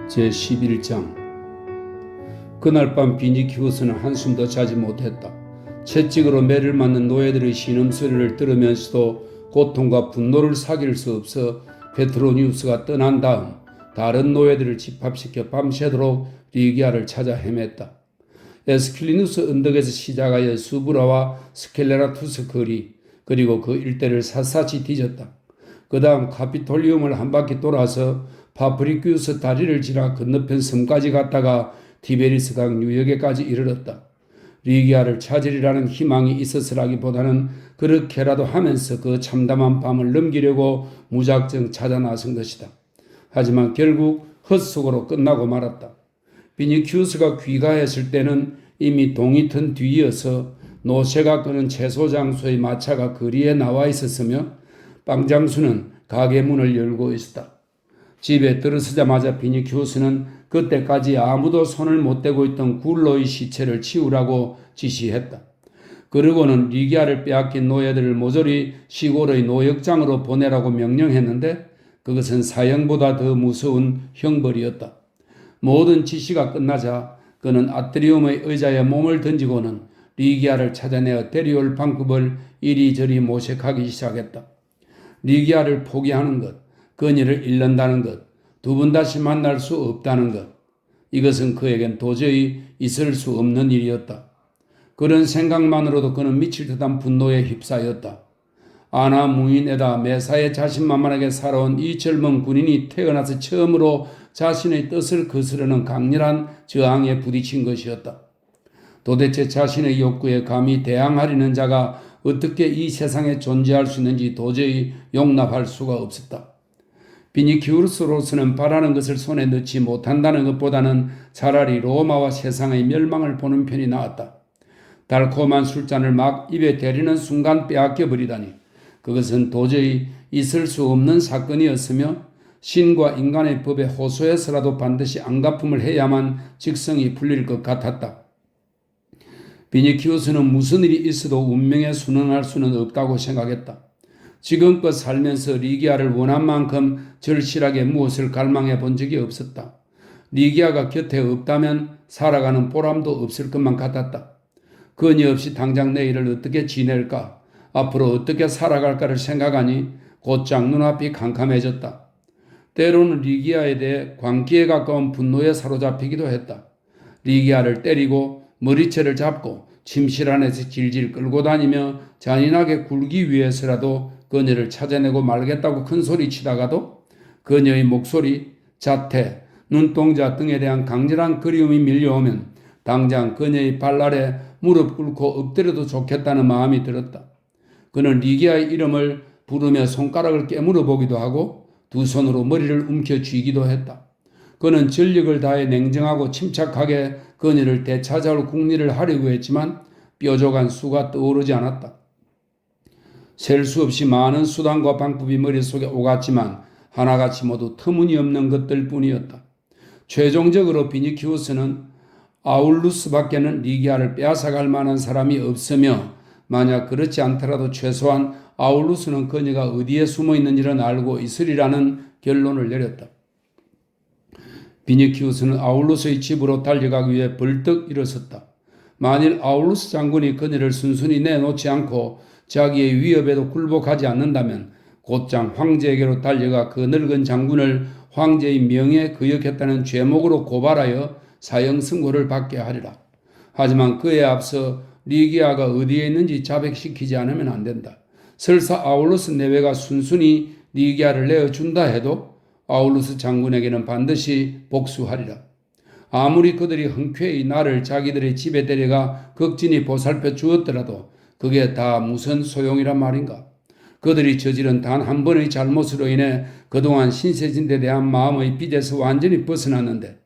제11장. 그날 밤 비니키우스는 한숨도 자지 못했다. 채찍으로 매를 맞는 노예들의 신음소리를 들으면서도 고통과 분노를 사귈 수 없어 페트로니우스가 떠난 다음 다른 노예들을 집합시켜 밤새도록 리기아를 찾아 헤맸다. 에스킬리누스 언덕에서 시작하여 수브라와 스켈레라투스 거리, 그리고 그 일대를 샅샅이 뒤졌다. 그 다음 카피톨리움을 한 바퀴 돌아서 파프리큐스 다리를 지나 건너편 섬까지 갔다가 티베리스강 유역에까지 이르렀다. 리기아를 찾으리라는 희망이 있었으라기보다는 그렇게라도 하면서 그 참담한 밤을 넘기려고 무작정 찾아 나선 것이다. 하지만 결국 헛수고로 끝나고 말았다. 비니키우스가 귀가했을 때는 이미 동이 튼 뒤이어서 노새가 끄는 채소 장소의 마차가 거리에 나와 있었으며 빵장수는 가게 문을 열고 있었다. 집에 들어서자마자 비니키우스는 그때까지 아무도 손을 못 대고 있던 굴로의 시체를 치우라고 지시했다. 그러고는 리기아를 빼앗긴 노예들을 모조리 시골의 노역장으로 보내라고 명령했는데 그것은 사형보다 더 무서운 형벌이었다. 모든 지시가 끝나자 그는 아트리움의 의자에 몸을 던지고는 리기아를 찾아내어 데려올 방법을 이리저리 모색하기 시작했다. 리기아를 포기하는 것, 그녀를 잃는다는 것, 두 번 다시 만날 수 없다는 것, 이것은 그에겐 도저히 있을 수 없는 일이었다. 그런 생각만으로도 그는 미칠 듯한 분노에 휩싸였다. 아나 무인에다 매사에 자신만만하게 살아온 이 젊은 군인이 태어나서 처음으로 자신의 뜻을 거스르는 강렬한 저항에 부딪힌 것이었다. 도대체 자신의 욕구에 감히 대항하려는 자가 어떻게 이 세상에 존재할 수 있는지 도저히 용납할 수가 없었다. 비니키우스로서는 바라는 것을 손에 넣지 못한다는 것보다는 차라리 로마와 세상의 멸망을 보는 편이 나았다. 달콤한 술잔을 막 입에 대리는 순간 빼앗겨버리다니 그것은 도저히 있을 수 없는 사건이었으며 신과 인간의 법에 호소해서라도 반드시 안갚음을 해야만 직성이 풀릴 것 같았다. 비니키우스는 무슨 일이 있어도 운명에 순응할 수는 없다고 생각했다. 지금껏 살면서 리기아를 원한 만큼 절실하게 무엇을 갈망해 본 적이 없었다. 리기아가 곁에 없다면 살아가는 보람도 없을 것만 같았다. 그녀 없이 당장 내일을 어떻게 지낼까, 앞으로 어떻게 살아갈까를 생각하니 곧장 눈앞이 캄캄해졌다. 때로는 리기아에 대해 광기에 가까운 분노에 사로잡히기도 했다. 리기아를 때리고 머리채를 잡고 침실 안에서 질질 끌고 다니며 잔인하게 굴기 위해서라도 그녀를 찾아내고 말겠다고 큰소리치다가도 그녀의 목소리, 자태, 눈동자 등에 대한 강렬한 그리움이 밀려오면 당장 그녀의 발 아래 무릎 꿇고 엎드려도 좋겠다는 마음이 들었다. 그는 리기아의 이름을 부르며 손가락을 깨물어 보기도 하고 두 손으로 머리를 움켜쥐기도 했다. 그는 전력을 다해 냉정하고 침착하게 그녀를 되찾아올 궁리를 하려고 했지만 뾰족한 수가 떠오르지 않았다. 셀 수 없이 많은 수단과 방법이 머릿속에 오갔지만 하나같이 모두 터무니없는 것들 뿐이었다. 최종적으로 비니키우스는 아울루스밖에는 리기아를 빼앗아갈 만한 사람이 없으며 만약 그렇지 않더라도 최소한 아울루스는 그녀가 어디에 숨어 있는지를 알고 있으리라는 결론을 내렸다. 비니키우스는 아울루스의 집으로 달려가기 위해 벌떡 일어섰다. 만일 아울루스 장군이 그녀를 순순히 내놓지 않고 자기의 위협에도 굴복하지 않는다면 곧장 황제에게로 달려가 그 늙은 장군을 황제의 명예에 거역했다는 죄목으로 고발하여 사형 선고를 받게 하리라. 하지만 그에 앞서 리기아가 어디에 있는지 자백시키지 않으면 안 된다. 설사 아울루스 내외가 순순히 리기아를 내어준다 해도 아울루스 장군에게는 반드시 복수하리라. 아무리 그들이 흔쾌히 나를 자기들의 집에 데려가 극진히 보살펴 주었더라도 그게 다 무슨 소용이란 말인가. 그들이 저지른 단 한 번의 잘못으로 인해 그동안 신세진에 대한 마음의 빚에서 완전히 벗어났는데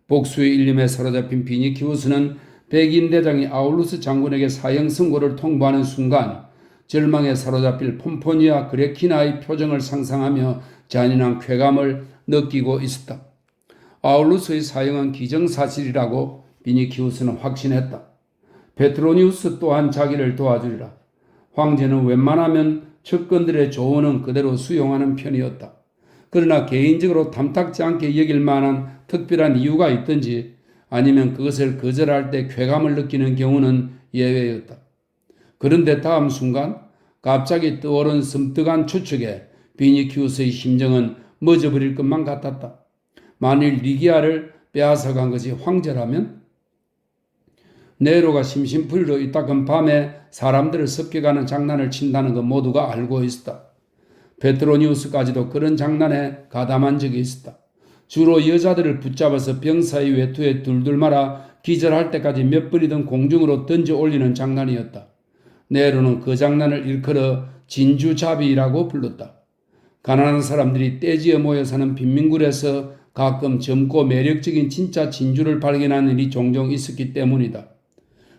복수의 일념에 사로잡힌 비니키우스는 백인 대장이 아울루스 장군에게 사형 선고를 통보하는 순간 절망에 사로잡힐 폼포니아 그레키나의 표정을 상상하며 잔인한 쾌감을 느끼고 있었다. 아울루스의 사형은 기정사실이라고 비니키우스는 확신했다. 페트로니우스 또한 자기를 도와주리라. 황제는 웬만하면 측근들의 조언은 그대로 수용하는 편이었다. 그러나 개인적으로 탐탁지 않게 여길 만한 특별한 이유가 있든지 아니면 그것을 거절할 때 쾌감을 느끼는 경우는 예외였다. 그런데 다음 순간 갑자기 떠오른 섬뜩한 추측에 비니키우스의 심정은 멎어버릴 것만 같았다. 만일 리기아를 빼앗아간 것이 황제라면 네로가 심심풀이로 이따금 밤에 사람들을 습격하는 장난을 친다는 것 모두가 알고 있었다. 페트로니우스까지도 그런 장난에 가담한 적이 있었다. 주로 여자들을 붙잡아서 병사의 외투에 둘둘 말아 기절할 때까지 몇 번이든 공중으로 던져 올리는 장난이었다. 네로는 그 장난을 일컬어 진주잡이라고 불렀다. 가난한 사람들이 떼지어 모여 사는 빈민굴에서 가끔 젊고 매력적인 진짜 진주를 발견하는 일이 종종 있었기 때문이다.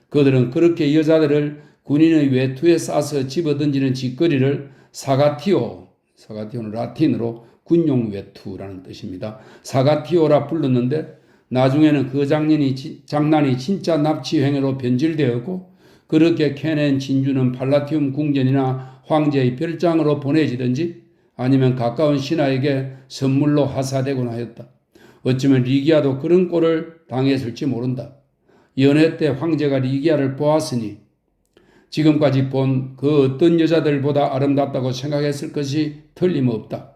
그들은 그렇게 여자들을 군인의 외투에 싸서 집어던지는 짓거리를 사가티오는 라틴어로 군용 외투라는 뜻입니다. 사가티오라 불렀는데 나중에는 그 장난이 진짜 납치 행위로 변질되었고 그렇게 캐낸 진주는 팔라티움 궁전이나 황제의 별장으로 보내지든지 아니면 가까운 신하에게 선물로 하사되곤 하였다. 어쩌면 리기아도 그런 꼴을 당했을지 모른다. 연회 때 황제가 리기아를 보았으니 지금까지 본 그 어떤 여자들보다 아름답다고 생각했을 것이 틀림없다.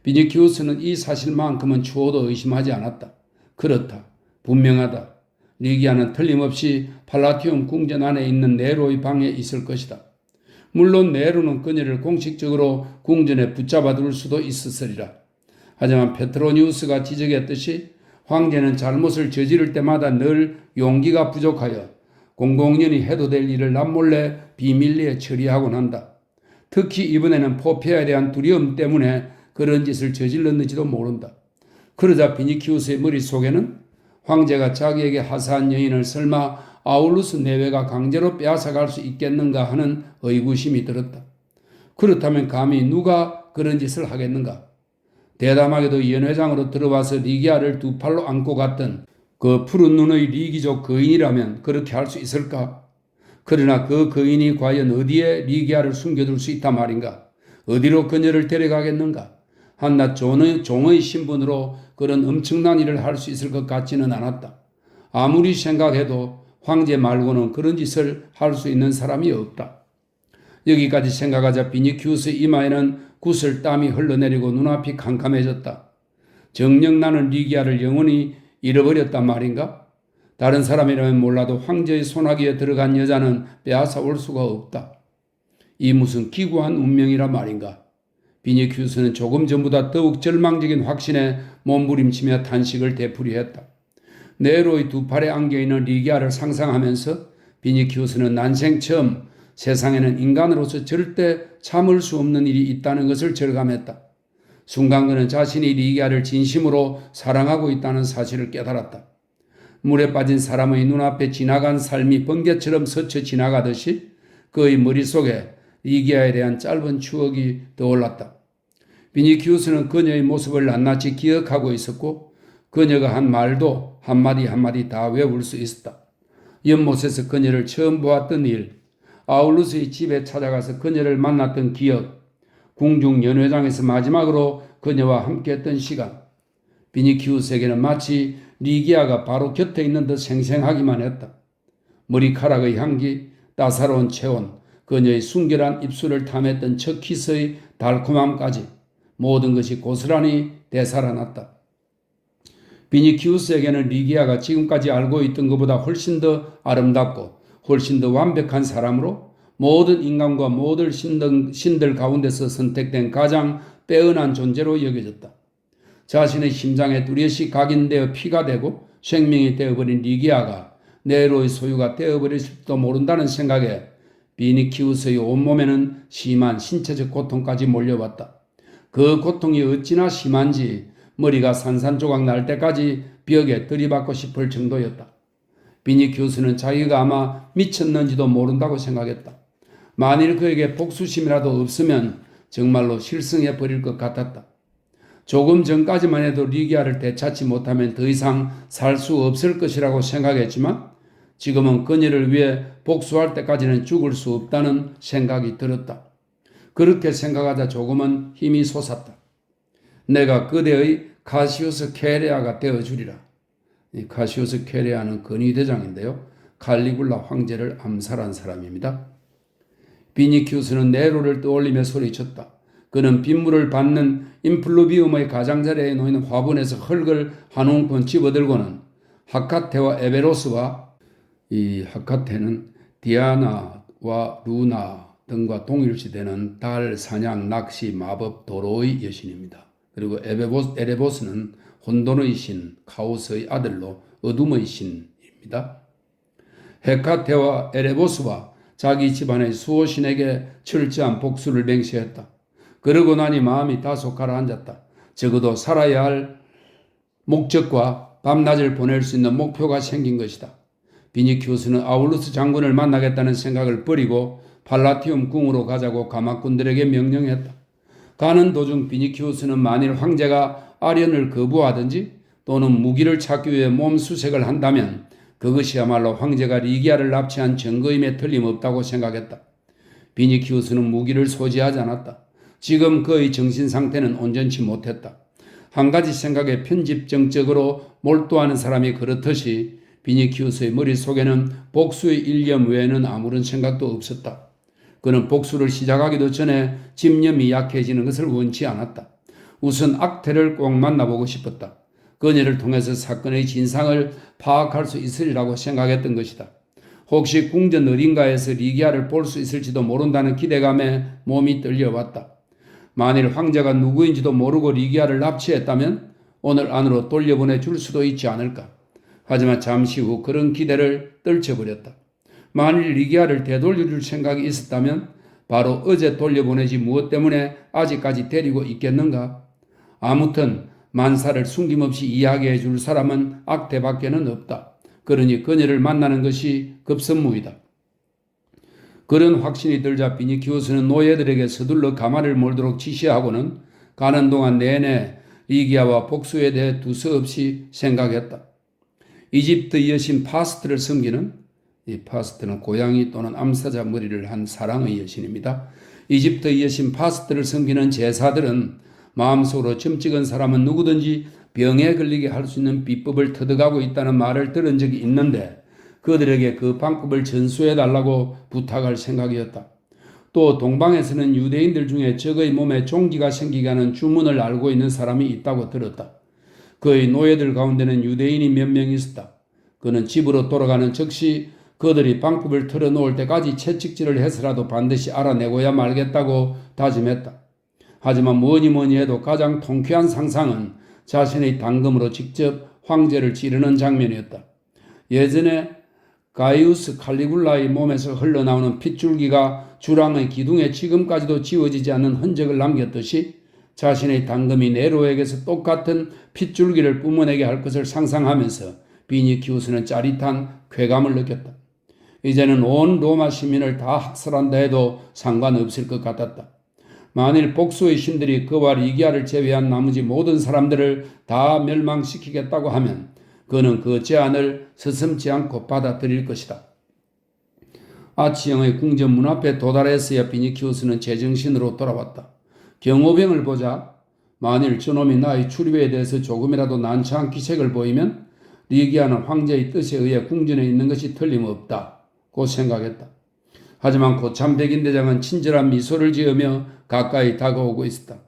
비니키우스는 이 사실만큼은 추호도 의심하지 않았다. 그렇다. 분명하다. 리기아는 틀림없이 팔라티움 궁전 안에 있는 네로의 방에 있을 것이다. 물론 네로는 그녀를 공식적으로 궁전에 붙잡아 둘 수도 있었으리라. 하지만 페트로니우스가 지적했듯이 황제는 잘못을 저지를 때마다 늘 용기가 부족하여 공공연히 해도 될 일을 남몰래 비밀리에 처리하곤 한다. 특히 이번에는 포피아에 대한 두려움 때문에 그런 짓을 저질렀는지도 모른다. 그러자 비니키우스의 머릿속에는 황제가 자기에게 하사한 여인을 설마 아울루스 내외가 강제로 빼앗아갈 수 있겠는가 하는 의구심이 들었다. 그렇다면 감히 누가 그런 짓을 하겠는가? 대담하게도 연회장으로 들어와서 리기아를 두 팔로 안고 갔던 그 푸른 눈의 리기족 거인이라면 그렇게 할 수 있을까? 그러나 그 거인이 과연 어디에 리기아를 숨겨둘 수 있단 말인가? 어디로 그녀를 데려가겠는가? 한낱 종의 신분으로 그런 엄청난 일을 할 수 있을 것 같지는 않았다. 아무리 생각해도 황제 말고는 그런 짓을 할 수 있는 사람이 없다. 여기까지 생각하자 비니키우스 이마에는 구슬땀이 흘러내리고 눈앞이 캄캄해졌다. 정녕 나는 리기아를 영원히 잃어버렸단 말인가? 다른 사람이라면 몰라도 황제의 손아귀에 들어간 여자는 빼앗아 올 수가 없다. 이 무슨 기구한 운명이란 말인가? 비니키우스는 조금 전보다 더욱 절망적인 확신에 몸부림치며 탄식을 되풀이했다. 네로의 두 팔에 안겨있는 리기아를 상상하면서 비니키우스는 난생 처음 세상에는 인간으로서 절대 참을 수 없는 일이 있다는 것을 절감했다. 순간 그는 자신이 리기아를 진심으로 사랑하고 있다는 사실을 깨달았다. 물에 빠진 사람의 눈앞에 지나간 삶이 번개처럼 스쳐 지나가듯이 그의 머릿속에 리기아에 대한 짧은 추억이 떠올랐다. 비니키우스는 그녀의 모습을 낱낱이 기억하고 있었고 그녀가 한 말도 한마디 한마디 다 외울 수 있었다. 연못에서 그녀를 처음 보았던 일, 아울루스의 집에 찾아가서 그녀를 만났던 기억, 궁중 연회장에서 마지막으로 그녀와 함께했던 시간. 비니키우스에게는 마치 리기아가 바로 곁에 있는 듯 생생하기만 했다. 머리카락의 향기, 따사로운 체온, 그녀의 순결한 입술을 탐했던 첫 키스의 달콤함까지 모든 것이 고스란히 되살아났다. 비니키우스에게는 리기아가 지금까지 알고 있던 것보다 훨씬 더 아름답고 훨씬 더 완벽한 사람으로 모든 인간과 모든 신들 가운데서 선택된 가장 빼어난 존재로 여겨졌다. 자신의 심장에 뚜렷이 각인되어 피가 되고 생명이 되어버린 리기아가 네로의 소유가 되어버릴지도 모른다는 생각에 비니키우스의 온몸에는 심한 신체적 고통까지 몰려왔다. 그 고통이 어찌나 심한지 머리가 산산조각 날 때까지 벽에 들이받고 싶을 정도였다. 비니키우스는 자기가 아마 미쳤는지도 모른다고 생각했다. 만일 그에게 복수심이라도 없으면 정말로 실성해 버릴 것 같았다. 조금 전까지만 해도 리기아를 되찾지 못하면 더 이상 살 수 없을 것이라고 생각했지만 지금은 그녀를 위해 복수할 때까지는 죽을 수 없다는 생각이 들었다. 그렇게 생각하자 조금은 힘이 솟았다. 내가 그대의 카시우스 케레아가 되어주리라. 이 카시우스 케레아는 근위대장인데요. 칼리굴라 황제를 암살한 사람입니다. 비니키우스는 네로를 떠올리며 소리쳤다. 그는 빗물을 받는 인플루비움의 가장자리에 놓이는 화분에서 흙을 한 움큼 집어들고는 하카테와 에베로스와, 이 하카테는 디아나와 루나 등과 동일시되는 달, 사냥, 낚시, 마법, 도로의 여신입니다. 그리고 에레보스는 혼돈의 신, 카오스의 아들로 어둠의 신입니다. 헤카테와 에레보스와 자기 집안의 수호신에게 철저한 복수를 맹세했다. 그러고 나니 마음이 다소 가라앉았다. 적어도 살아야 할 목적과 밤낮을 보낼 수 있는 목표가 생긴 것이다. 비니키우스는 아울루스 장군을 만나겠다는 생각을 버리고 팔라티움 궁으로 가자고 가마꾼들에게 명령했다. 가는 도중 비니키우스는 만일 황제가 아련을 거부하든지 또는 무기를 찾기 위해 몸수색을 한다면 그것이야말로 황제가 리기아를 납치한 증거임에 틀림없다고 생각했다. 비니키우스는 무기를 소지하지 않았다. 지금 그의 정신상태는 온전치 못했다. 한 가지 생각에 편집정적으로 몰두하는 사람이 그렇듯이 비니키우스의 머릿속에는 복수의 일념 외에는 아무런 생각도 없었다. 그는 복수를 시작하기도 전에 집념이 약해지는 것을 원치 않았다. 우선 악태를 꼭 만나보고 싶었다. 그녀를 통해서 사건의 진상을 파악할 수 있으리라고 생각했던 것이다. 혹시 궁전 어딘가에서 리기아를 볼 수 있을지도 모른다는 기대감에 몸이 떨려왔다. 만일 황제가 누구인지도 모르고 리기아를 납치했다면 오늘 안으로 돌려보내줄 수도 있지 않을까. 하지만 잠시 후 그런 기대를 떨쳐버렸다. 만일 리기아를 되돌려줄 생각이 있었다면 바로 어제 돌려보내지 무엇 때문에 아직까지 데리고 있겠는가. 아무튼 만사를 숨김없이 이야기해 줄 사람은 악태밖에는 없다. 그러니 그녀를 만나는 것이 급선무이다. 그런 확신이 들자 비니키우스는 노예들에게 서둘러 가마를 몰도록 지시하고는 가는 동안 내내 리기아와 복수에 대해 두서없이 생각했다. 이집트 여신 파스트를 섬기는, 이 파스트는 고양이 또는 암사자 머리를 한 사랑의 여신입니다. 이집트 여신 파스트를 섬기는 제사들은 마음속으로 점 찍은 사람은 누구든지 병에 걸리게 할 수 있는 비법을 터득하고 있다는 말을 들은 적이 있는데 그들에게 그 방법을 전수해달라고 부탁할 생각이었다. 또 동방에서는 유대인들 중에 적의 몸에 종기가 생기게 하는 주문을 알고 있는 사람이 있다고 들었다. 그의 노예들 가운데는 유대인이 몇 명 있었다. 그는 집으로 돌아가는 즉시 그들이 방법을 털어놓을 때까지 채찍질을 해서라도 반드시 알아내고야 말겠다고 다짐했다. 하지만 뭐니 해도 가장 통쾌한 상상은 자신의 당금으로 직접 황제를 찌르는 장면이었다. 예전에 가이우스 칼리굴라의 몸에서 흘러나오는 핏줄기가 주랑의 기둥에 지금까지도 지워지지 않는 흔적을 남겼듯이 자신의 당금이 네로에게서 똑같은 핏줄기를 뿜어내게 할 것을 상상하면서 비니키우스는 짜릿한 쾌감을 느꼈다. 이제는 온 로마 시민을 다 학살한다 해도 상관없을 것 같았다. 만일 복수의 신들이 그와 리기아를 제외한 나머지 모든 사람들을 다 멸망시키겠다고 하면 그는 그 제안을 서슴지 않고 받아들일 것이다. 아치형의 궁전 문 앞에 도달했어야 비니키우스는 제정신으로 돌아왔다. 경호병을 보자 만일 저놈이 나의 출입에 대해서 조금이라도 난처한 기색을 보이면 리기아는 황제의 뜻에 의해 궁전에 있는 것이 틀림없다고 생각했다. 하지만 고참 백인대장은 친절한 미소를 지으며 가까이 다가오고 있었다.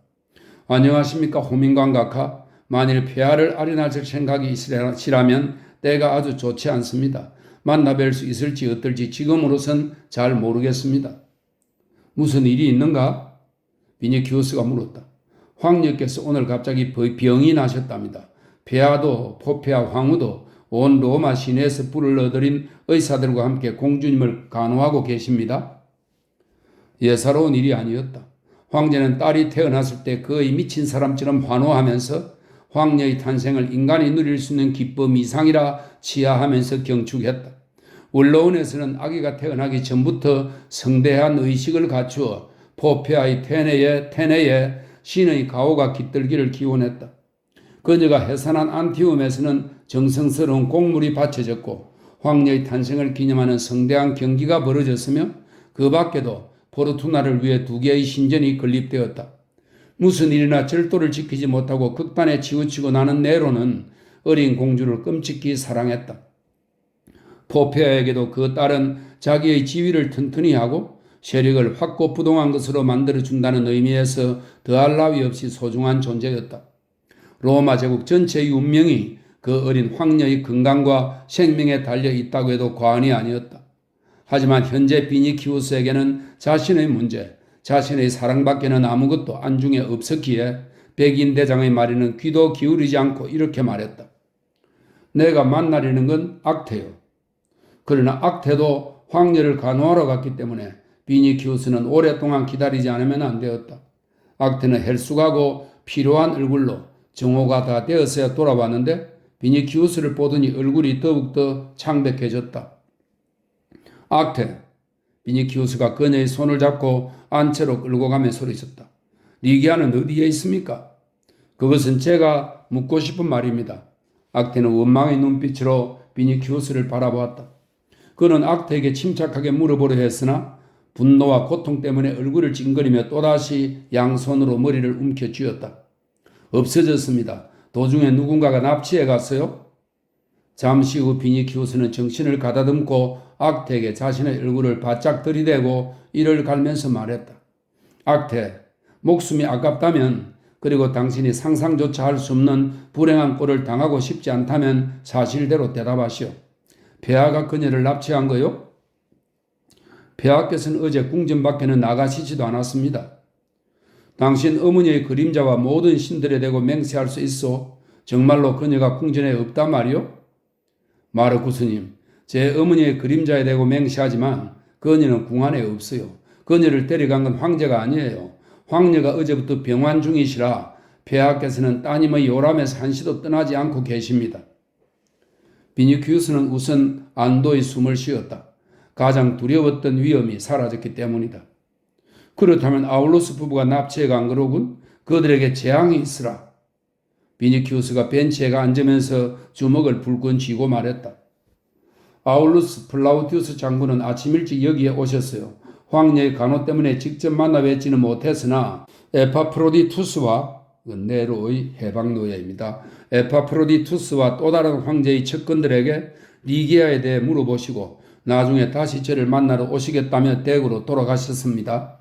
안녕하십니까 호민관 각하. 만일 폐하를 아련하실 생각이 있으시라면 때가 아주 좋지 않습니다. 만나 뵐 수 있을지 어떨지 지금으로선 잘 모르겠습니다. 무슨 일이 있는가? 비니키우스가 물었다. 황녀께서 오늘 갑자기 병이 나셨답니다. 폐하도 포폐하 황후도 온 로마 시내에서 불러들인 의사들과 함께 공주님을 간호하고 계십니다. 예사로운 일이 아니었다. 황제는 딸이 태어났을 때 그의 미친 사람처럼 환호하면서 황녀의 탄생을 인간이 누릴 수 있는 기쁨 이상이라 치하하면서 경축했다. 원로원에서는 아기가 태어나기 전부터 성대한 의식을 갖추어 포폐하의 태네에 신의 가호가 깃들기를 기원했다. 그녀가 해산한 안티움에서는 정성스러운 곡물이 바쳐졌고 황녀의 탄생을 기념하는 성대한 경기가 벌어졌으며 그 밖에도 포르투나를 위해 2개의 신전이 건립되었다. 무슨 일이나 절도를 지키지 못하고 극단에 치우치고 나는 네로는 어린 공주를 끔찍히 사랑했다. 포페아에게도 그 딸은 자기의 지위를 튼튼히 하고 세력을 확고부동한 것으로 만들어준다는 의미에서 더할 나위 없이 소중한 존재였다. 로마 제국 전체의 운명이 그 어린 황녀의 건강과 생명에 달려 있다고 해도 과언이 아니었다. 하지만 현재 비니키우스에게는 자신의 문제, 자신의 사랑밖에는 아무것도 안중에 없었기에 백인 대장의 말에는 귀도 기울이지 않고 이렇게 말했다. 내가 만나려는 건 악태요. 그러나 악태도 황녀를 간호하러 갔기 때문에 비니키우스는 오랫동안 기다리지 않으면 안 되었다. 악태는 헬쑥하고 피로한 얼굴로 정오가 다 되었어야 돌아왔는데 비니키우스를 보더니 얼굴이 더욱더 창백해졌다. 악태, 비니키우스가 그녀의 손을 잡고 안채로 끌고 가며 소리쳤다. 리기아는 어디에 있습니까? 그것은 제가 묻고 싶은 말입니다. 악태는 원망의 눈빛으로 비니키우스를 바라보았다. 그는 악태에게 침착하게 물어보려 했으나 분노와 고통 때문에 얼굴을 찡그리며 또다시 양손으로 머리를 움켜쥐었다. 없어졌습니다. 도중에 누군가가 납치해 갔어요? 잠시 후 비니키우스는 정신을 가다듬고 악태에게 자신의 얼굴을 바짝 들이대고 이를 갈면서 말했다. 악태, 목숨이 아깝다면 그리고 당신이 상상조차 할 수 없는 불행한 꼴을 당하고 싶지 않다면 사실대로 대답하시오. 폐하가 그녀를 납치한 거요? 폐하께서는 어제 궁전 밖에는 나가시지도 않았습니다. 당신 어머니의 그림자와 모든 신들에 대고 맹세할 수 있어 정말로 그녀가 궁전에 없단 말이요? 마르쿠스님, 제 어머니의 그림자에 대고 맹세하지만 그녀는 궁 안에 없어요. 그녀를 데려간 건 황제가 아니에요. 황녀가 어제부터 병환 중이시라 폐하께서는 따님의 요람에서 한시도 떠나지 않고 계십니다. 비니키우스는 우선 안도의 숨을 쉬었다. 가장 두려웠던 위험이 사라졌기 때문이다. 그렇다면 아울루스 부부가 납치해 간 거로군. 그들에게 재앙이 있으라. 비니키우스가 벤치에 앉으면서 주먹을 불끈 쥐고 말했다. 아울루스 플라우티우스 장군은 아침 일찍 여기에 오셨어요. 황녀의 간호 때문에 직접 만나 뵙지는 못했으나 에파프로디투스와 네로의 해방 노예입니다. 에파프로디투스와 또 다른 황제의 측근들에게 리기아에 대해 물어보시고 나중에 다시 저를 만나러 오시겠다며 댁으로 돌아가셨습니다.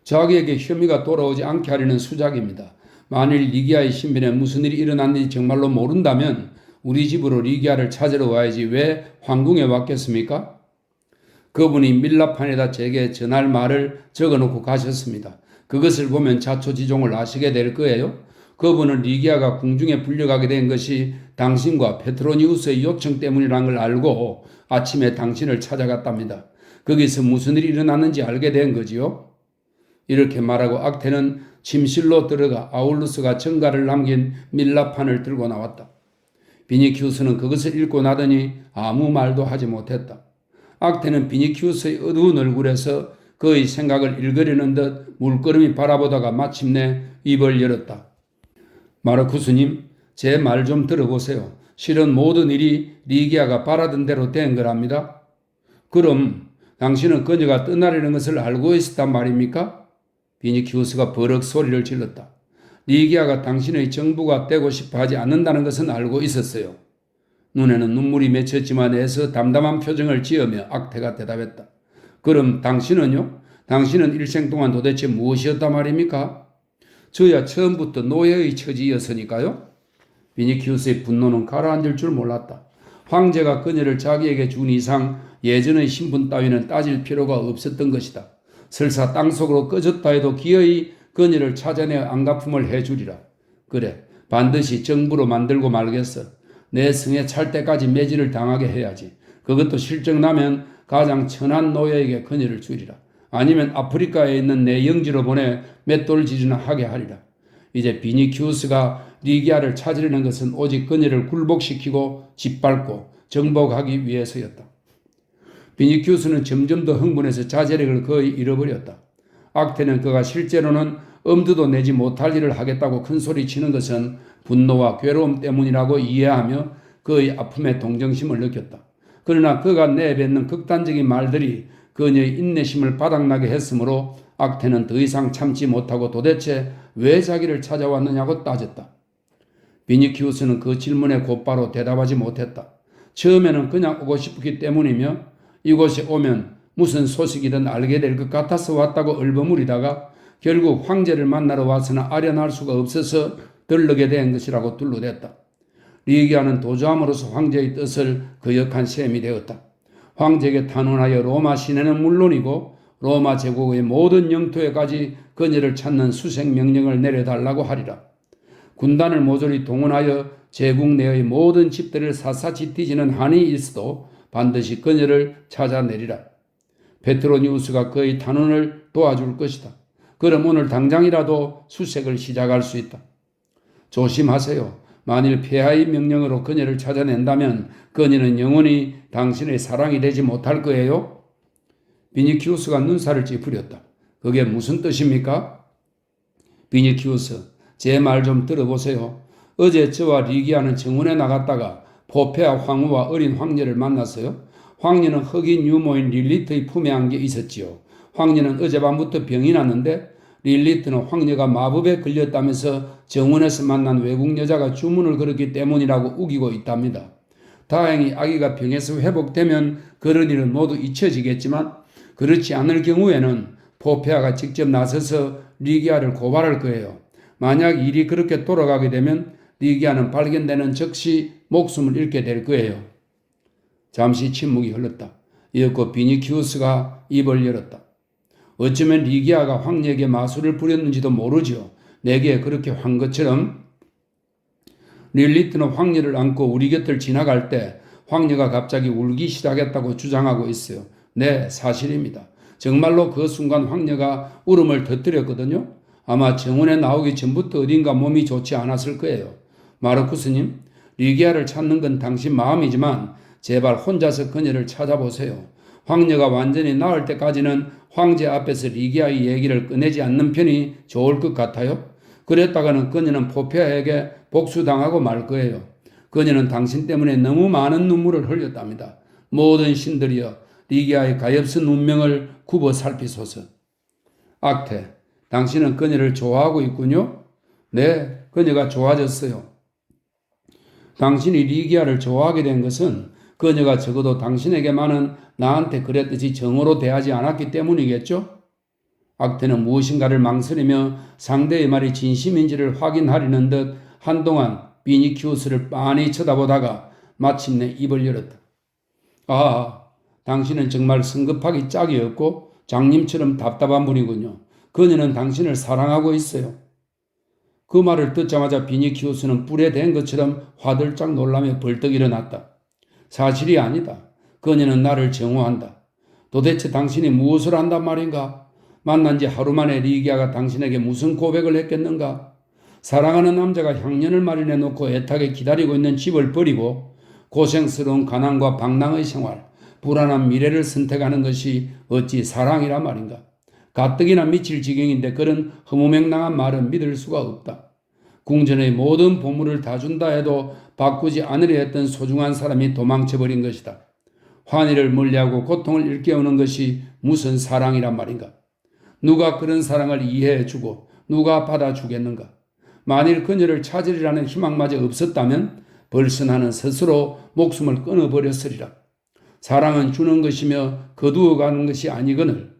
자기에게 혐의가 돌아오지 않게 하려는 수작입니다. 만일 리기아의 신변에 무슨 일이 일어났는지 정말로 모른다면 우리 집으로 리기아를 찾으러 와야지 왜 황궁에 왔겠습니까? 그분이 밀라판에다 제게 전할 말을 적어놓고 가셨습니다. 그것을 보면 자초지종을 아시게 될 거예요. 그분은 리기아가 궁중에 불려가게 된 것이 당신과 페트로니우스의 요청 때문이라는 걸 알고 아침에 당신을 찾아갔답니다. 거기서 무슨 일이 일어났는지 알게 된 거지요. 이렇게 말하고 악태는 침실로 들어가 아울루스가 정가를 남긴 밀라판을 들고 나왔다. 비니키우스는 그것을 읽고 나더니 아무 말도 하지 못했다. 악태는 비니키우스의 어두운 얼굴에서 그의 생각을 읽으려는 듯 물끄러미 바라보다가 마침내 입을 열었다. 마르쿠스님, 제 말 좀 들어보세요. 실은 모든 일이 리기아가 바라던 대로 된 거랍니다. 그럼 당신은 그녀가 떠나려는 것을 알고 있었단 말입니까? 비니키우스가 버럭 소리를 질렀다. 리기아가 당신의 정부가 되고 싶어 하지 않는다는 것은 알고 있었어요. 눈에는 눈물이 맺혔지만 애써 담담한 표정을 지으며 악태가 대답했다. 그럼 당신은요? 당신은 일생 동안 도대체 무엇이었단 말입니까? 저야 처음부터 노예의 처지였으니까요. 비니키우스의 분노는 가라앉을 줄 몰랐다. 황제가 그녀를 자기에게 준 이상 예전의 신분 따위는 따질 필요가 없었던 것이다. 설사 땅속으로 꺼졌다 해도 기어이 그녀를 찾아내 안갚음을 해주리라. 그래, 반드시 정부로 만들고 말겠어. 내 성에 찰 때까지 매질을 당하게 해야지. 그것도 실정나면 가장 천한 노예에게 그녀를 주리라. 아니면 아프리카에 있는 내 영지로 보내 맷돌질이나 하게 하리라. 이제 비니키우스가 리기아를 찾으려는 것은 오직 그녀를 굴복시키고 짓밟고 정복하기 위해서였다. 비니키우스는 점점 더 흥분해서 자제력을 거의 잃어버렸다. 악태는 그가 실제로는 엄두도 내지 못할 일을 하겠다고 큰소리치는 것은 분노와 괴로움 때문이라고 이해하며 그의 아픔에 동정심을 느꼈다. 그러나 그가 내뱉는 극단적인 말들이 그녀의 인내심을 바닥나게 했으므로 악태는 더 이상 참지 못하고 도대체 왜 자기를 찾아왔느냐고 따졌다. 비니키우스는 그 질문에 곧바로 대답하지 못했다. 처음에는 그냥 오고 싶었기 때문이며 이곳에 오면 무슨 소식이든 알게 될 것 같아서 왔다고 얼버무리다가 결국 황제를 만나러 왔으나 아련할 수가 없어서 들르게 된 것이라고 둘러댔다. 리기아는 도주함으로써 황제의 뜻을 거역한 셈이 되었다. 황제에게 탄원하여 로마 시내는 물론이고 로마 제국의 모든 영토에까지 그녀를 찾는 수색 명령을 내려달라고 하리라. 군단을 모조리 동원하여 제국 내의 모든 집들을 샅샅이 뒤지는 한이 있어도 반드시 그녀를 찾아내리라. 페트로니우스가 그의 탄원을 도와줄 것이다. 그럼 오늘 당장이라도 수색을 시작할 수 있다. 조심하세요. 만일 폐하의 명령으로 그녀를 찾아낸다면 그녀는 영원히 당신의 사랑이 되지 못할 거예요. 비니키우스가 눈살을 찌푸렸다. 그게 무슨 뜻입니까? 비니키우스, 제 말 좀 들어보세요. 어제 저와 리기아는 정원에 나갔다가 포페아 황후와 어린 황녀를 만났어요. 황녀는 흑인 유모인 릴리트의 품에 안겨 있었지요. 황녀는 어젯밤부터 병이 났는데 릴리트는 황녀가 마법에 걸렸다면서 정원에서 만난 외국 여자가 주문을 걸었기 때문이라고 우기고 있답니다. 다행히 아기가 병에서 회복되면 그런 일은 모두 잊혀지겠지만 그렇지 않을 경우에는 포페아가 직접 나서서 리기아를 고발할 거예요. 만약 일이 그렇게 돌아가게 되면 리기아는 발견되는 즉시 목숨을 잃게 될 거예요. 잠시 침묵이 흘렀다. 이었고 비니키우스가 입을 열었다. 어쩌면 리기아가 황녀에게 마술을 부렸는지도 모르지요. 내게 그렇게 한 것처럼 릴리트는 황녀를 안고 우리 곁을 지나갈 때 황녀가 갑자기 울기 시작했다고 주장하고 있어요. 네, 사실입니다. 정말로 그 순간 황녀가 울음을 터뜨렸거든요. 아마 정원에 나오기 전부터 어딘가 몸이 좋지 않았을 거예요. 마르쿠스님, 리기아를 찾는 건 당신 마음이지만 제발 혼자서 그녀를 찾아보세요. 황녀가 완전히 나을 때까지는 황제 앞에서 리기아의 얘기를 꺼내지 않는 편이 좋을 것 같아요. 그랬다가는 그녀는 포페아에게 복수당하고 말 거예요. 그녀는 당신 때문에 너무 많은 눈물을 흘렸답니다. 모든 신들이여 리기아의 가엾은 운명을 굽어 살피소서. 악태, 당신은 그녀를 좋아하고 있군요? 네, 그녀가 좋아졌어요. 당신이 리기아를 좋아하게 된 것은 그녀가 적어도 당신에게만은 나한테 그랬듯이 정으로 대하지 않았기 때문이겠죠? 악태는 무엇인가를 망설이며 상대의 말이 진심인지를 확인하려는 듯 한동안 비니키우스를 빤히 쳐다보다가 마침내 입을 열었다. 아, 당신은 정말 성급하기 짝이 없고 장님처럼 답답한 분이군요. 그녀는 당신을 사랑하고 있어요. 그 말을 듣자마자 비니키우스는 뿔에 댄 것처럼 화들짝 놀라며 벌떡 일어났다. 사실이 아니다. 그녀는 나를 정오한다. 도대체 당신이 무엇을 한단 말인가? 만난 지 하루 만에 리기아가 당신에게 무슨 고백을 했겠는가? 사랑하는 남자가 향년을 마련해 놓고 애타게 기다리고 있는 집을 버리고 고생스러운 가난과 방랑의 생활, 불안한 미래를 선택하는 것이 어찌 사랑이란 말인가? 가뜩이나 미칠 지경인데 그런 허무맹랑한 말은 믿을 수가 없다. 궁전의 모든 보물을 다 준다 해도 바꾸지 않으려 했던 소중한 사람이 도망쳐버린 것이다. 환희를 멀리하고 고통을 일깨우는 것이 무슨 사랑이란 말인가? 누가 그런 사랑을 이해해주고 누가 받아주겠는가? 만일 그녀를 찾으리라는 희망마저 없었다면 벌써 나는 스스로 목숨을 끊어버렸으리라. 사랑은 주는 것이며 거두어가는 것이 아니거늘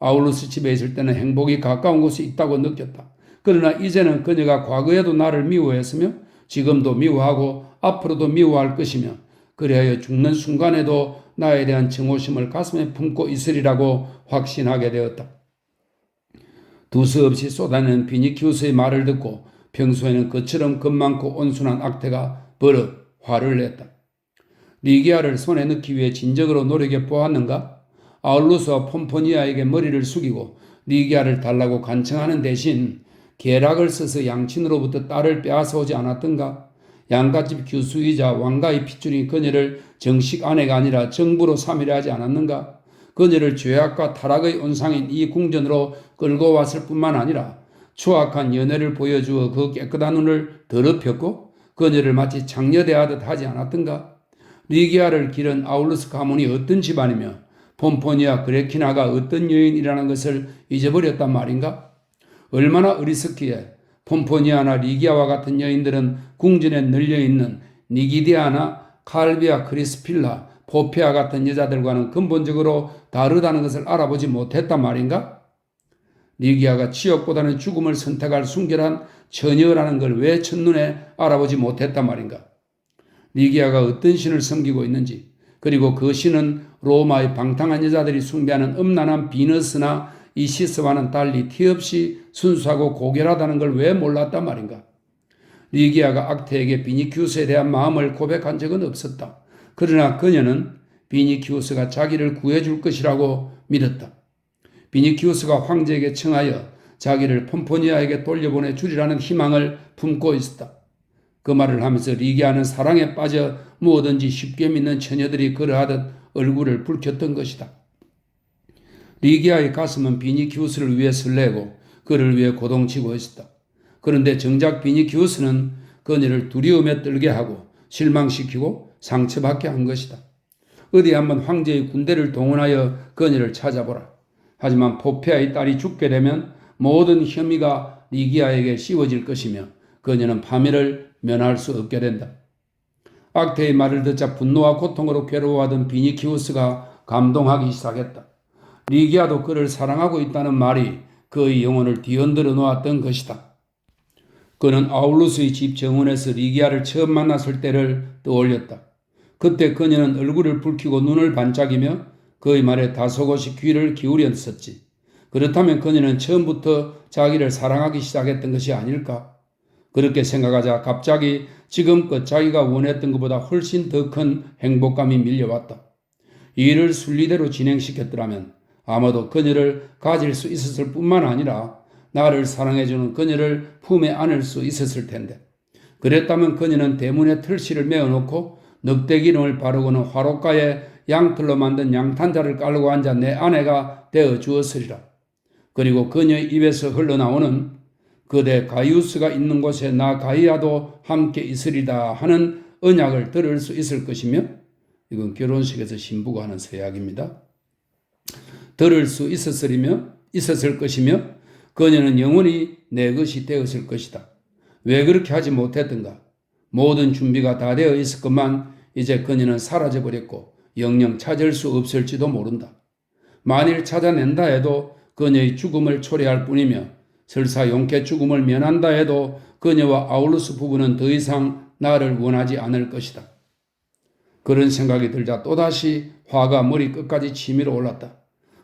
아울루스 집에 있을 때는 행복이 가까운 곳에 있다고 느꼈다. 그러나 이제는 그녀가 과거에도 나를 미워했으며 지금도 미워하고 앞으로도 미워할 것이며 그리하여 죽는 순간에도 나에 대한 증오심을 가슴에 품고 있으리라고 확신하게 되었다. 두서없이 쏟아내는 비니키우스의 말을 듣고 평소에는 그처럼 겁많고 온순한 악태가 버럭 화를 냈다. 리기아를 손에 넣기 위해 진정으로 노력해 보았는가? 아울루스와 폼포니아에게 머리를 숙이고 리기아를 달라고 간청하는 대신 계략을 써서 양친으로부터 딸을 빼앗아오지 않았던가? 양갓집 교수이자 왕가의 핏줄인 그녀를 정식 아내가 아니라 정부로 삼으려 하지 않았는가? 그녀를 죄악과 타락의 온상인 이 궁전으로 끌고 왔을 뿐만 아니라 추악한 연애를 보여주어 그 깨끗한 눈을 더럽혔고 그녀를 마치 장녀대하듯 하지 않았던가? 리기아를 기른 아울루스 가문이 어떤 집안이며 폼포니아 그레키나가 어떤 여인이라는 것을 잊어버렸단 말인가? 얼마나 어리석기에 폼포니아나 리기아와 같은 여인들은 궁전에 널려있는 니기디아나 칼비아 크리스필라, 포피아 같은 여자들과는 근본적으로 다르다는 것을 알아보지 못했단 말인가? 리기아가 치욕보다는 죽음을 선택할 순결한 처녀라는 걸 왜 첫눈에 알아보지 못했단 말인가? 리기아가 어떤 신을 섬기고 있는지, 그리고 그 신은 로마의 방탕한 여자들이 숭배하는 음란한 비너스나 이시스와는 달리 티없이 순수하고 고결하다는 걸 왜 몰랐단 말인가? 리기아가 악테에게 비니키우스에 대한 마음을 고백한 적은 없었다. 그러나 그녀는 비니키우스가 자기를 구해줄 것이라고 믿었다. 비니키우스가 황제에게 청하여 자기를 폼포니아에게 돌려보내 주리라는 희망을 품고 있었다. 그 말을 하면서 리기아는 사랑에 빠져 무엇든지 쉽게 믿는 처녀들이 그러하듯 얼굴을 붉혔던 것이다. 리기아의 가슴은 비니키우스를 위해 설레고 그를 위해 고동치고 있었다. 그런데 정작 비니키우스는 그녀를 두려움에 떨게 하고 실망시키고 상처받게 한 것이다. 어디 한번 황제의 군대를 동원하여 그녀를 찾아보라. 하지만 포페아의 딸이 죽게 되면 모든 혐의가 리기아에게 씌워질 것이며 그녀는 파멸을 면할 수 없게 된다. 악테의 말을 듣자 분노와 고통으로 괴로워하던 비니키우스가 감동하기 시작했다. 리기아도 그를 사랑하고 있다는 말이 그의 영혼을 뒤흔들어 놓았던 것이다. 그는 아울루스의 집 정원에서 리기아를 처음 만났을 때를 떠올렸다. 그때 그녀는 얼굴을 붉히고 눈을 반짝이며 그의 말에 다소곳이 귀를 기울였었지. 그렇다면 그녀는 처음부터 자기를 사랑하기 시작했던 것이 아닐까? 그렇게 생각하자 갑자기 지금껏 자기가 원했던 것보다 훨씬 더 큰 행복감이 밀려왔다. 이 일을 순리대로 진행시켰더라면 아마도 그녀를 가질 수 있었을 뿐만 아니라 나를 사랑해주는 그녀를 품에 안을 수 있었을 텐데, 그랬다면 그녀는 대문에 틀실을 메어놓고 넉대기름을 바르고는 화롯가에 양털로 만든 양탄자를 깔고 앉아 내 아내가 되어 주었으리라. 그리고 그녀의 입에서 흘러나오는 그대 가이우스가 있는 곳에 나 가이아도 함께 있으리다 하는 언약을 들을 수 있을 것이며, 이건 결혼식에서 신부가 하는 서약입니다. 들을 수 있었을 것이며 그녀는 영원히 내 것이 되었을 것이다. 왜 그렇게 하지 못했던가? 모든 준비가 다 되어 있었건만 이제 그녀는 사라져버렸고 영영 찾을 수 없을지도 모른다. 만일 찾아낸다 해도 그녀의 죽음을 초래할 뿐이며 설사 용케 죽음을 면한다 해도 그녀와 아울루스 부부는 더 이상 나를 원하지 않을 것이다. 그런 생각이 들자 또다시 화가 머리 끝까지 치밀어 올랐다.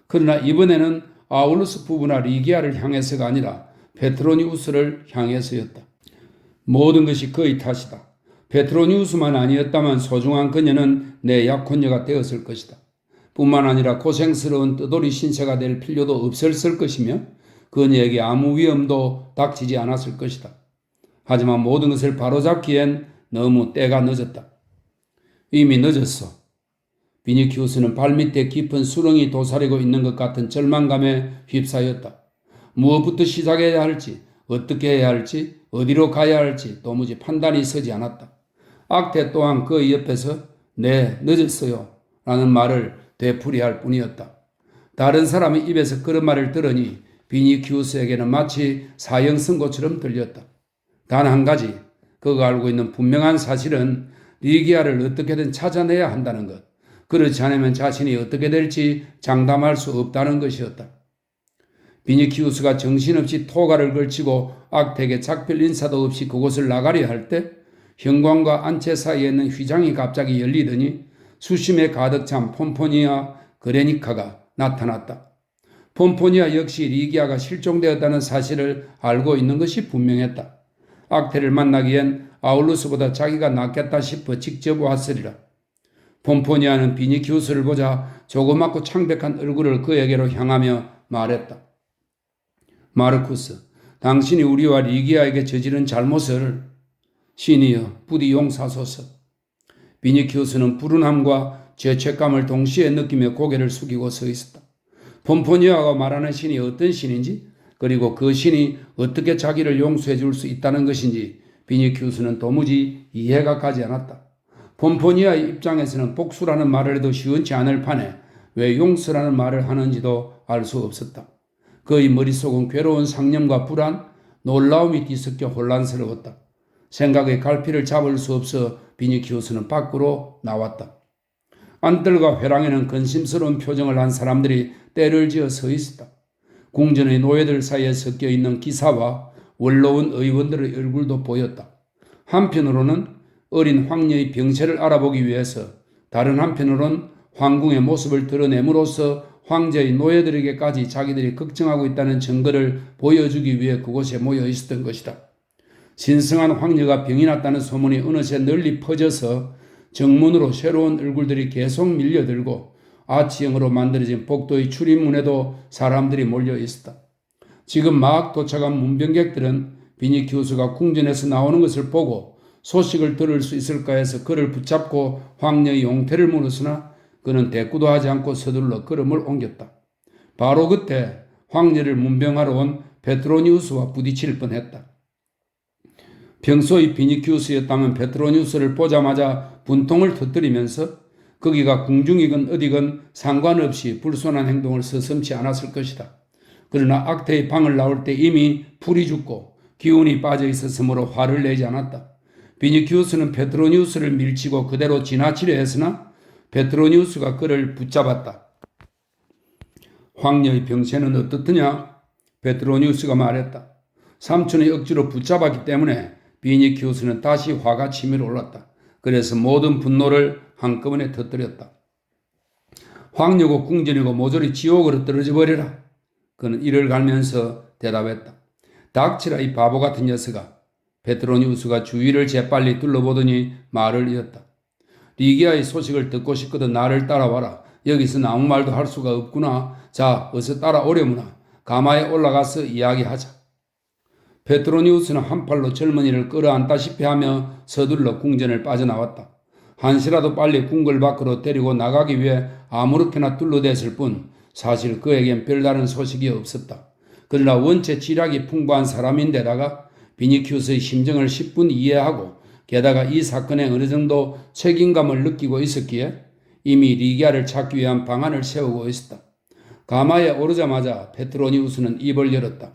그러나 이번에는 아울루스 부부나 리기아를 향해서가 아니라 페트로니우스를 향해서였다. 모든 것이 그의 탓이다. 페트로니우스만 아니었다면 소중한 그녀는 내 약혼녀가 되었을 것이다. 뿐만 아니라 고생스러운 뜨돌이 신세가 될 필요도 없었을 것이며 그녀에게 아무 위험도 닥치지 않았을 것이다. 하지만 모든 것을 바로잡기엔 너무 때가 늦었다. 이미 늦었어. 비니키우스는 발밑에 깊은 수렁이 도사리고 있는 것 같은 절망감에 휩싸였다. 무엇부터 시작해야 할지, 어떻게 해야 할지, 어디로 가야 할지 도무지 판단이 서지 않았다. 악태 또한 그의 옆에서 네, 늦었어요 라는 말을 되풀이할 뿐이었다. 다른 사람의 입에서 그런 말을 들으니 비니키우스에게는 마치 사형선고처럼 들렸다. 단 한 가지, 그가 알고 있는 분명한 사실은 리기아를 어떻게든 찾아내야 한다는 것. 그렇지 않으면 자신이 어떻게 될지 장담할 수 없다는 것이었다. 비니키우스가 정신없이 토가를 걸치고 악택에 작별 인사도 없이 그곳을 나가려 할 때 현관과 안채 사이에 있는 휘장이 갑자기 열리더니 수심에 가득 찬 폼포니아 그레니카가 나타났다. 폼포니아 역시 리기아가 실종되었다는 사실을 알고 있는 것이 분명했다. 악태를 만나기엔 아울루스보다 자기가 낫겠다 싶어 직접 왔으리라. 폼포니아는 비니키우스를 보자 조그맣고 창백한 얼굴을 그에게로 향하며 말했다. 마르쿠스, 당신이 우리와 리기아에게 저지른 잘못을 신이여 부디 용서하소서. 비니키우스는 불운함과 죄책감을 동시에 느끼며 고개를 숙이고 서 있었다. 폼포니아가 말하는 신이 어떤 신인지, 그리고 그 신이 어떻게 자기를 용서해 줄 수 있다는 것인지 비니키우스는 도무지 이해가 가지 않았다. 폼포니아의 입장에서는 복수라는 말을 해도 시원치 않을 판에 왜 용서라는 말을 하는지도 알 수 없었다. 그의 머릿속은 괴로운 상념과 불안, 놀라움이 뒤섞여 혼란스러웠다. 생각의 갈피를 잡을 수 없어 비니키우스는 밖으로 나왔다. 안뜰과 회랑에는 근심스러운 표정을 한 사람들이 때를 지어 서 있었다. 궁전의 노예들 사이에 섞여 있는 기사와 원로원 의원들의 얼굴도 보였다. 한편으로는 어린 황녀의 병세를 알아보기 위해서, 다른 한편으로는 황궁의 모습을 드러냄으로써 황제의 노예들에게까지 자기들이 걱정하고 있다는 증거를 보여주기 위해 그곳에 모여 있었던 것이다. 신성한 황녀가 병이 났다는 소문이 어느새 널리 퍼져서 정문으로 새로운 얼굴들이 계속 밀려들고 아치형으로 만들어진 복도의 출입문에도 사람들이 몰려 있었다. 지금 막 도착한 문병객들은 비니키우스가 궁전에서 나오는 것을 보고 소식을 들을 수 있을까 해서 그를 붙잡고 황녀의 용태를 물었으나 그는 대꾸도 하지 않고 서둘러 걸음을 옮겼다. 바로 그때 황녀를 문병하러 온 페트로니우스와 부딪힐 뻔했다. 평소의 비니키우스였다면 페트로니우스를 보자마자 분통을 터뜨리면서 거기가 궁중이건 어디건 상관없이 불손한 행동을 서슴지 않았을 것이다. 그러나 악태의 방을 나올 때 이미 풀이 죽고 기운이 빠져 있었으므로 화를 내지 않았다. 비니키우스는 페트로니우스를 밀치고 그대로 지나치려 했으나 페트로니우스가 그를 붙잡았다. 황녀의 병세는 어떻더냐? 페트로니우스가 말했다. 삼촌이 억지로 붙잡았기 때문에 비니키우스는 다시 화가 치밀어 올랐다. 그래서 모든 분노를 한꺼번에 터뜨렸다. 황녀고 궁전이고 모조리 지옥으로 떨어져 버려라. 그는 이를 갈면서 대답했다. 닥치라 이 바보 같은 녀석아. 페트로니우스가 주위를 재빨리 둘러보더니 말을 이었다. 리기아의 소식을 듣고 싶거든 나를 따라와라. 여기서는 아무 말도 할 수가 없구나. 자, 어서 따라오려무나. 가마에 올라가서 이야기하자. 페트로니우스는 한 팔로 젊은이를 끌어안다시피 하며 서둘러 궁전을 빠져나왔다. 한시라도 빨리 궁궐 밖으로 데리고 나가기 위해 아무렇게나 둘러댔을 뿐 사실 그에겐 별다른 소식이 없었다. 그러나 원체 지략이 풍부한 사람인데다가 비니키우스의 심정을 10분 이해하고 게다가 이 사건에 어느 정도 책임감을 느끼고 있었기에 이미 리기아를 찾기 위한 방안을 세우고 있었다. 가마에 오르자마자 페트로니우스는 입을 열었다.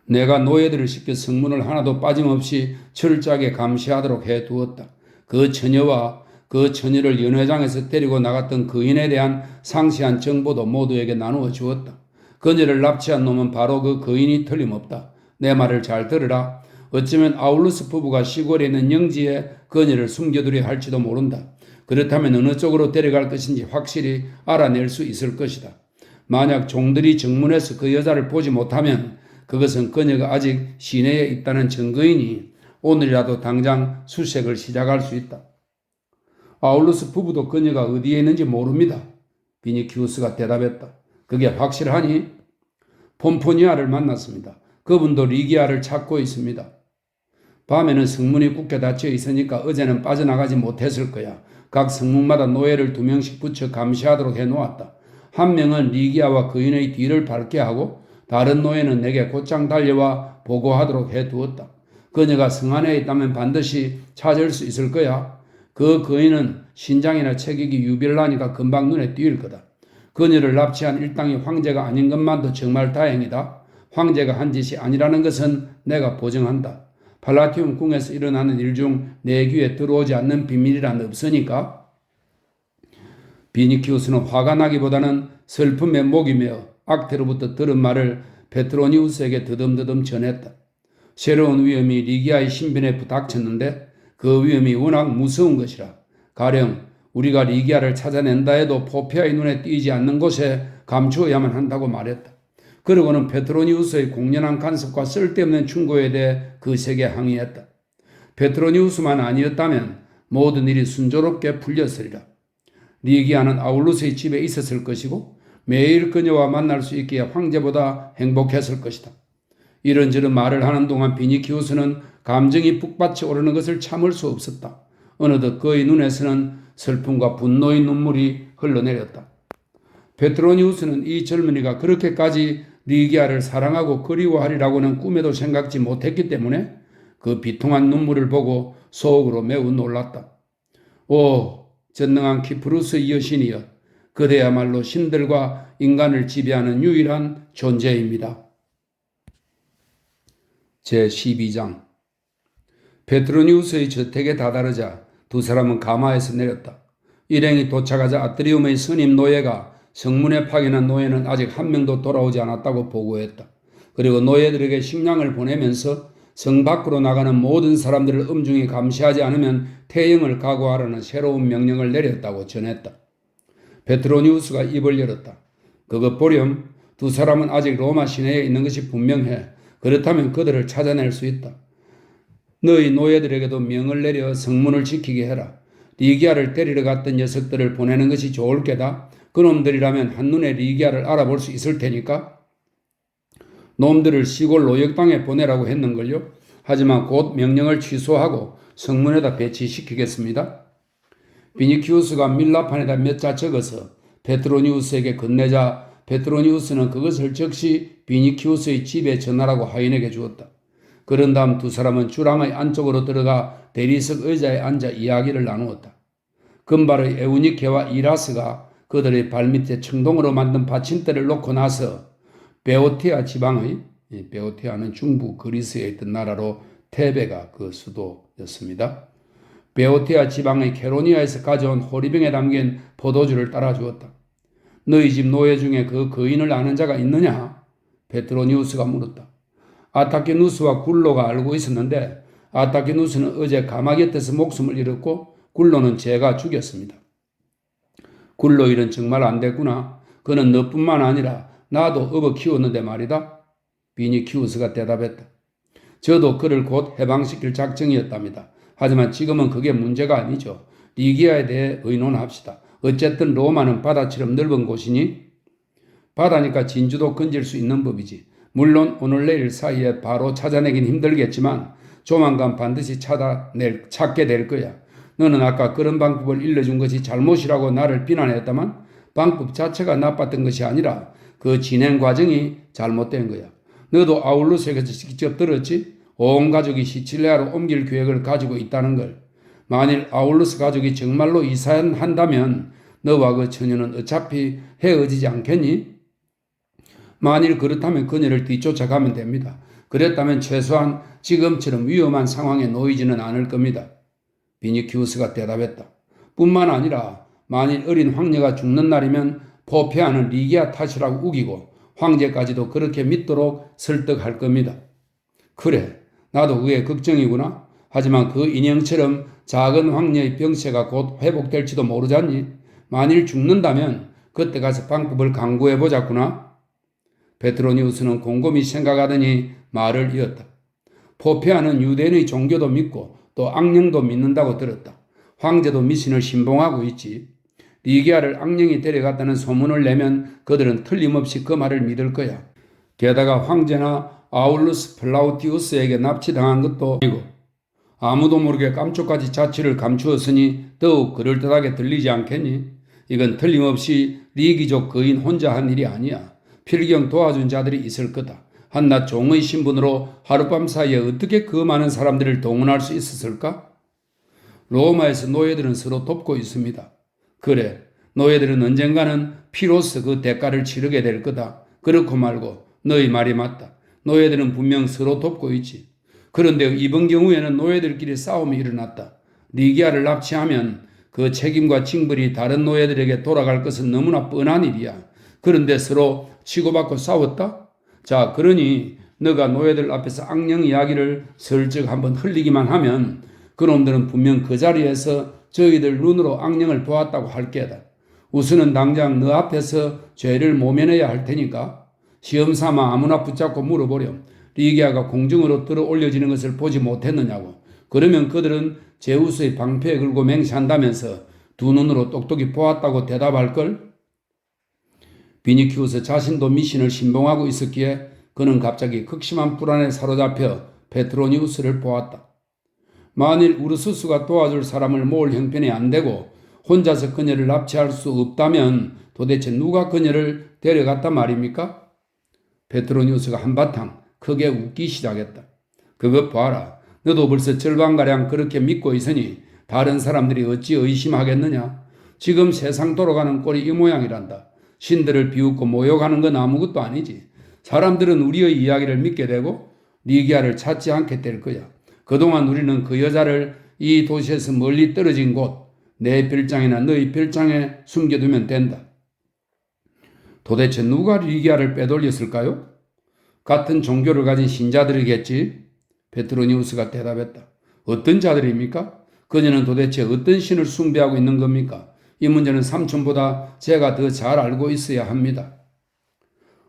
내가 노예들을 시켜 성문을 하나도 빠짐없이 철저하게 감시하도록 해두었다. 그 처녀와 그 처녀를 연회장에서 데리고 나갔던 거인에 대한 상세한 정보도 모두에게 나누어 주었다. 그녀를 납치한 놈은 바로 그 거인이 틀림없다. 내 말을 잘 들으라. 어쩌면 아울루스 부부가 시골에 있는 영지에 그녀를 숨겨두려 할지도 모른다. 그렇다면 어느 쪽으로 데려갈 것인지 확실히 알아낼 수 있을 것이다. 만약 종들이 정문에서 그 여자를 보지 못하면 그것은 그녀가 아직 시내에 있다는 증거이니 오늘이라도 당장 수색을 시작할 수 있다. 아울루스 부부도 그녀가 어디에 있는지 모릅니다. 비니키우스가 대답했다. 그게 확실하니? 폼포니아를 만났습니다. 그분도 리기아를 찾고 있습니다. 밤에는 성문이 굳게 닫혀 있으니까 어제는 빠져나가지 못했을 거야. 각 성문마다 노예를 2명씩 붙여 감시하도록 해놓았다. 한 명은 리기아와 거인의 뒤를 밟게 하고 다른 노예는 내게 곧장 달려와 보고하도록 해두었다. 그녀가 성 안에 있다면 반드시 찾을 수 있을 거야. 그 거인은 신장이나 체격이 유별나니까 금방 눈에 띄일 거다. 그녀를 납치한 일당이 황제가 아닌 것만도 정말 다행이다. 황제가 한 짓이 아니라는 것은 내가 보증한다. 팔라티움 궁에서 일어나는 일 중 내 귀에 들어오지 않는 비밀이란 없으니까. 비니키우스는 화가 나기보다는 슬픔에 목이 메어 악태로부터 들은 말을 페트로니우스에게 더듬더듬 전했다. 새로운 위험이 리기아의 신변에 부닥쳤는데 그 위험이 워낙 무서운 것이라. 가령 우리가 리기아를 찾아낸다 해도 포피아의 눈에 띄지 않는 곳에 감추어야만 한다고 말했다. 그러고는 페트로니우스의 공연한 간섭과 쓸데없는 충고에 대해 거세게 항의했다. 페트로니우스만 아니었다면 모든 일이 순조롭게 풀렸으리라. 리기아는 아울루스의 집에 있었을 것이고 매일 그녀와 만날 수 있기에 황제보다 행복했을 것이다. 이런저런 말을 하는 동안 비니키우스는 감정이 북받쳐 오르는 것을 참을 수 없었다. 어느덧 그의 눈에서는 슬픔과 분노의 눈물이 흘러내렸다. 페트로니우스는 이 젊은이가 그렇게까지 리기아를 사랑하고 그리워하리라고는 꿈에도 생각지 못했기 때문에 그 비통한 눈물을 보고 속으로 매우 놀랐다. 오, 전능한 키프루스의 여신이여, 그대야말로 신들과 인간을 지배하는 유일한 존재입니다. 제12장 페트로니우스의 저택에 다다르자 두 사람은 가마에서 내렸다. 일행이 도착하자 아트리움의 스님 노예가 성문에 파견한 노예는 아직 한 명도 돌아오지 않았다고 보고했다. 그리고 노예들에게 식량을 보내면서 성 밖으로 나가는 모든 사람들을 엄중히 감시하지 않으면 태형을 각오하라는 새로운 명령을 내렸다고 전했다. 페트로니우스가 입을 열었다. 그것 보렴, 두 사람은 아직 로마 시내에 있는 것이 분명해. 그렇다면 그들을 찾아낼 수 있다. 너희 노예들에게도 명을 내려 성문을 지키게 해라. 리기아를 데리러 갔던 녀석들을 보내는 것이 좋을 게다. 그놈들이라면 한눈에 리기아를 알아볼 수 있을 테니까. 놈들을 시골 노역당에 보내라고 했는걸요. 하지만 곧 명령을 취소하고 성문에다 배치시키겠습니다. 비니키우스가 밀라판에다 몇 자 적어서 페트로니우스에게 건네자 페트로니우스는 그것을 즉시 비니키우스의 집에 전하라고 하인에게 주었다. 그런 다음 두 사람은 주랑의 안쪽으로 들어가 대리석 의자에 앉아 이야기를 나누었다. 금발의 에우니케와 이라스가 그들의 발밑에 청동으로 만든 받침대를 놓고 나서 베오티아 지방의, 베오티아는 중부 그리스에 있던 나라로 테베가 그 수도였습니다. 베오티아 지방의 케로니아에서 가져온 호리병에 담긴 포도주를 따라주었다. 너희 집 노예 중에 그 거인을 아는 자가 있느냐? 페트로니우스가 물었다. 아타케누스와 굴로가 알고 있었는데 아타케누스는 어제 가마 곁에서 목숨을 잃었고 굴로는 제가 죽였습니다. 굴로 일은 정말 안 됐구나. 그는 너뿐만 아니라 나도 업어 키웠는데 말이다. 비니키우스가 대답했다. 저도 그를 곧 해방시킬 작정이었답니다. 하지만 지금은 그게 문제가 아니죠. 리기아에 대해 의논합시다. 어쨌든 로마는 바다처럼 넓은 곳이니 바다니까 진주도 건질 수 있는 법이지. 물론 오늘 내일 사이에 바로 찾아내긴 힘들겠지만 조만간 반드시 찾게 될 거야. 너는 아까 그런 방법을 일러준 것이 잘못이라고 나를 비난했다만 방법 자체가 나빴던 것이 아니라 그 진행 과정이 잘못된 거야. 너도 아울루스에게서 직접 들었지? 온 가족이 시칠리아로 옮길 계획을 가지고 있다는 걸. 만일 아울루스 가족이 정말로 이사한다면 너와 그 처녀는 어차피 헤어지지 않겠니? 만일 그렇다면 그녀를 뒤쫓아가면 됩니다. 그랬다면 최소한 지금처럼 위험한 상황에 놓이지는 않을 겁니다. 비니키우스가 대답했다. 뿐만 아니라 만일 어린 황녀가 죽는 날이면 포폐하는 리기아 탓이라고 우기고 황제까지도 그렇게 믿도록 설득할 겁니다. 그래, 나도 그게 걱정이구나. 하지만 그 인형처럼 작은 황녀의 병세가 곧 회복될지도 모르잖니. 만일 죽는다면 그때 가서 방법을 강구해보자꾸나. 페트로니우스는 곰곰이 생각하더니 말을 이었다. 포폐하는 유대인의 종교도 믿고 또 악령도 믿는다고 들었다. 황제도 미신을 신봉하고 있지. 리기아를 악령이 데려갔다는 소문을 내면 그들은 틀림없이 그 말을 믿을 거야. 게다가 황제나 아울루스 플라우티우스에게 납치당한 것도 아니고 아무도 모르게 깜짝까지 자취를 감추었으니 더욱 그럴듯하게 들리지 않겠니? 이건 틀림없이 리기족 거인 혼자 한 일이 아니야. 필경 도와준 자들이 있을 거다. 한낱 종의 신분으로 하룻밤 사이에 어떻게 그 많은 사람들을 동원할 수 있었을까? 로마에서 노예들은 서로 돕고 있습니다. 그래, 노예들은 언젠가는 피로써 그 대가를 치르게 될 거다. 그렇고 말고 너희 말이 맞다. 노예들은 분명 서로 돕고 있지. 그런데 이번 경우에는 노예들끼리 싸움이 일어났다. 리기아를 납치하면 그 책임과 징벌이 다른 노예들에게 돌아갈 것은 너무나 뻔한 일이야. 그런데 서로 치고받고 싸웠다? 자, 그러니 너가 노예들 앞에서 악령 이야기를 슬쩍 한번 흘리기만 하면 그놈들은 분명 그 자리에서 저희들 눈으로 악령을 보았다고 할 게다. 우선은 당장 너 앞에서 죄를 모면해야 할 테니까 시험삼아 아무나 붙잡고 물어보렴. 리기아가 공중으로 들어 올려지는 것을 보지 못했느냐고. 그러면 그들은 제우스의 방패에 걸고 맹세한다면서 두 눈으로 똑똑히 보았다고 대답할걸? 비니키우스 자신도 미신을 신봉하고 있었기에 그는 갑자기 극심한 불안에 사로잡혀 페트로니우스를 보았다. 만일 우르수스가 도와줄 사람을 모을 형편이 안 되고 혼자서 그녀를 납치할 수 없다면 도대체 누가 그녀를 데려갔단 말입니까? 페트로니우스가 한바탕 크게 웃기 시작했다. 그것 봐라. 너도 벌써 절반가량 그렇게 믿고 있으니 다른 사람들이 어찌 의심하겠느냐? 지금 세상 돌아가는 꼴이 이 모양이란다. 신들을 비웃고 모욕하는 건 아무것도 아니지. 사람들은 우리의 이야기를 믿게 되고 리기아를 찾지 않게 될 거야. 그동안 우리는 그 여자를 이 도시에서 멀리 떨어진 곳, 내 별장이나 너희 별장에 숨겨두면 된다. 도대체 누가 리기아를 빼돌렸을까요? 같은 종교를 가진 신자들이겠지? 베트로니우스가 대답했다. 어떤 자들입니까? 그녀는 도대체 어떤 신을 숭배하고 있는 겁니까? 이 문제는 삼촌보다 제가 더 잘 알고 있어야 합니다.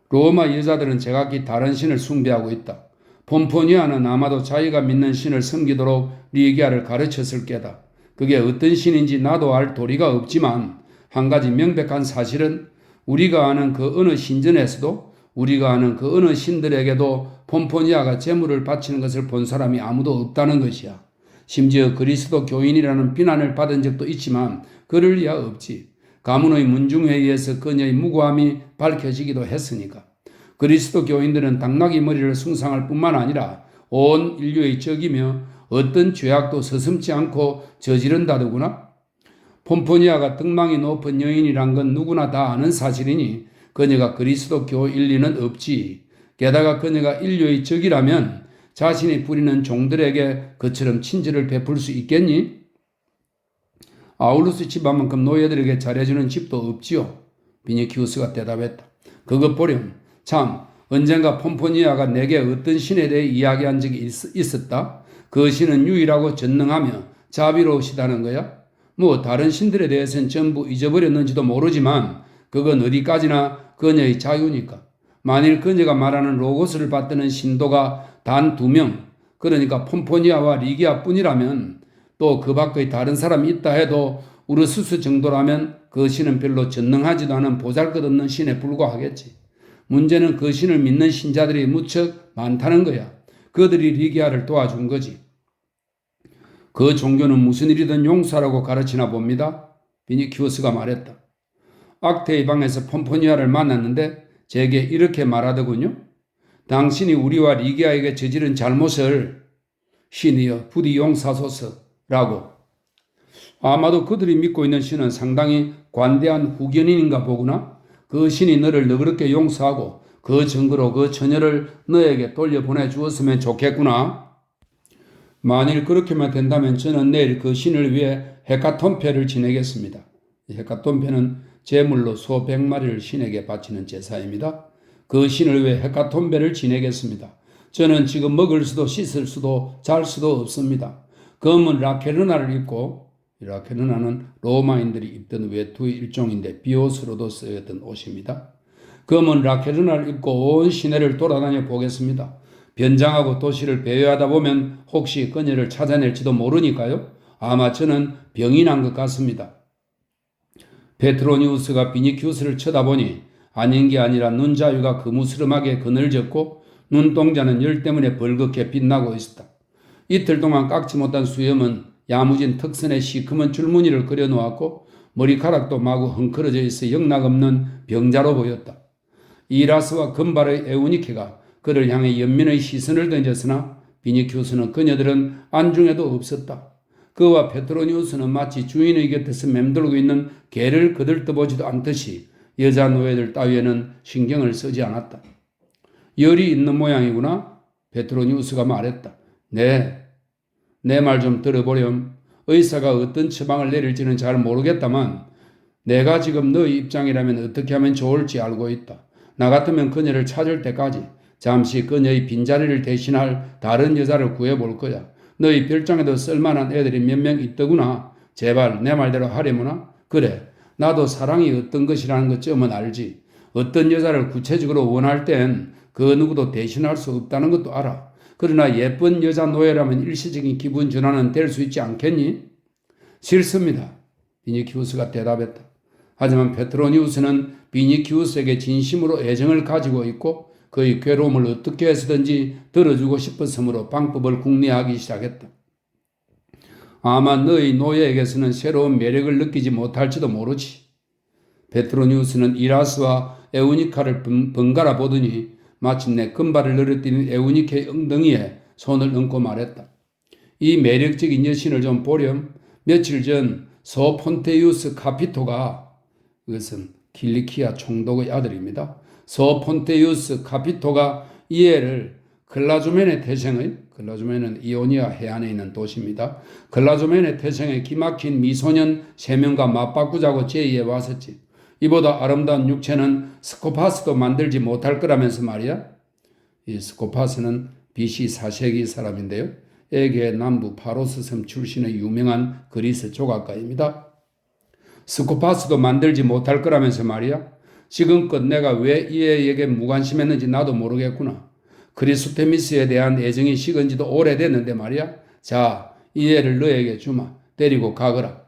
로마 여자들은 제각기 다른 신을 숭배하고 있다. 폼포니아는 아마도 자기가 믿는 신을 섬기도록 리기아를 가르쳤을 게다. 그게 어떤 신인지 나도 알 도리가 없지만 한 가지 명백한 사실은 우리가 아는 그 어느 신전에서도 우리가 아는 그 어느 신들에게도 폼포니아가 제물을 바치는 것을 본 사람이 아무도 없다는 것이야. 심지어 그리스도 교인이라는 비난을 받은 적도 있지만 그럴 리야 없지. 가문의 문중회의에서 그녀의 무고함이 밝혀지기도 했으니까. 그리스도 교인들은 당나귀 머리를 숭상할 뿐만 아니라 온 인류의 적이며 어떤 죄악도 서슴지 않고 저지른다더구나. 폼포니아가 등망이 높은 여인이란 건 누구나 다 아는 사실이니 그녀가 그리스도 교일 리는 없지. 게다가 그녀가 인류의 적이라면 자신이 부리는 종들에게 그처럼 친절을 베풀 수 있겠니? 아울루스 집안만큼 노예들에게 잘해주는 집도 없지요. 비니키우스가 대답했다. 그것 보렴. 참, 언젠가 폼포니아가 내게 어떤 신에 대해 이야기한 적이 있었다. 그 신은 유일하고 전능하며 자비로우시다는 거야. 뭐 다른 신들에 대해서는 전부 잊어버렸는지도 모르지만 그건 어디까지나 그녀의 자유니까. 만일 그녀가 말하는 로고스를 받드는 신도가 단 2명, 그러니까 폼포니아와 리기아 뿐이라면 또 그 밖의 다른 사람이 있다 해도 우르스스 정도라면 그 신은 별로 전능하지도 않은 보잘것없는 신에 불과하겠지. 문제는 그 신을 믿는 신자들이 무척 많다는 거야. 그들이 리기아를 도와준 거지. 그 종교는 무슨 일이든 용서라고 가르치나 봅니다. 비니키우스가 말했다. 악테의 방에서 폼포니아를 만났는데 제게 이렇게 말하더군요. 당신이 우리와 리기아에게 저지른 잘못을 신이여 부디 용서하소서라고. 아마도 그들이 믿고 있는 신은 상당히 관대한 후견인인가 보구나. 그 신이 너를 너그럽게 용서하고 그 증거로 그 처녀를 너에게 돌려보내 주었으면 좋겠구나. 만일 그렇게만 된다면 저는 내일 그 신을 위해 헤카톤페를 지내겠습니다. 헤카톤페는 제물로 소 100마리를 신에게 바치는 제사입니다. 그 신을 위해 헤카톤베를 지내겠습니다. 저는 지금 먹을 수도 씻을 수도 잘 수도 없습니다. 검은 라케르나를 입고, 라케르나는 로마인들이 입던 외투의 일종인데 비옷으로도 쓰였던 옷입니다. 검은 라케르나를 입고 온 시내를 돌아다녀 보겠습니다. 변장하고 도시를 배회하다 보면 혹시 그녀를 찾아낼지도 모르니까요. 아마 저는 병이 난 것 같습니다. 베트로니우스가 비니키우스를 쳐다보니 아닌 게 아니라 눈자위가 그무스름하게 그늘졌고 눈동자는 열 때문에 벌겋게 빛나고 있었다. 이틀 동안 깎지 못한 수염은 야무진 턱선에 시커먼 줄무늬를 그려놓았고 머리카락도 마구 헝클어져 있어 영락없는 병자로 보였다. 이라스와 금발의 에우니케가 그를 향해 연민의 시선을 던졌으나 비니키우스는 그녀들은 안중에도 없었다. 그와 페트로니우스는 마치 주인의 곁에서 맴돌고 있는 개를 거들떠보지도 않듯이 여자 노예들 따위에는 신경을 쓰지 않았다. 열이 있는 모양이구나. 페트로니우스가 말했다. 네, 내 말 좀 들어보렴. 의사가 어떤 처방을 내릴지는 잘 모르겠다만 내가 지금 너의 입장이라면 어떻게 하면 좋을지 알고 있다. 나 같으면 그녀를 찾을 때까지 잠시 그녀의 빈자리를 대신할 다른 여자를 구해볼 거야. 너희 별장에도 쓸만한 애들이 몇 명 있더구나. 제발 내 말대로 하려무나? 그래, 나도 사랑이 어떤 것이라는 것쯤은 알지. 어떤 여자를 구체적으로 원할 땐 그 누구도 대신할 수 없다는 것도 알아. 그러나 예쁜 여자 노예라면 일시적인 기분 전환은 될 수 있지 않겠니? 싫습니다. 비니키우스가 대답했다. 하지만 페트로니우스는 비니키우스에게 진심으로 애정을 가지고 있고 그의 괴로움을 어떻게 해서든지 들어주고 싶었으므로 방법을 궁리하기 시작했다. 아마 너희 노예에게서는 새로운 매력을 느끼지 못할지도 모르지. 페트로니우스는 이라스와 에우니카를 번갈아 보더니 마침내 금발을 늘어뜨린 에우니케의 엉덩이에 손을 얹고 말했다. 이 매력적인 여신을 좀 보렴. 며칠 전 소폰테이우스 카피토가, 이것은 킬리키아 총독의 아들입니다. 소폰테이우스 카피토가 이 애를 글라주멘의 태생의, 글라주멘은 이오니아 해안에 있는 도시입니다. 글라주멘의 태생의 기막힌 미소년 3명과 맞바꾸자고 제의해 왔었지. 이보다 아름다운 육체는 스코파스도 만들지 못할 거라면서 말이야. 이 스코파스는 BC 4세기 사람인데요. 에게의 남부 파로스 섬 출신의 유명한 그리스 조각가입니다. 스코파스도 만들지 못할 거라면서 말이야. 지금껏 내가 왜 이 애에게 무관심했는지 나도 모르겠구나. 크리스테미스에 대한 애정이 식은 지도 오래됐는데 말이야. 자, 이 애를 너에게 주마. 데리고 가거라.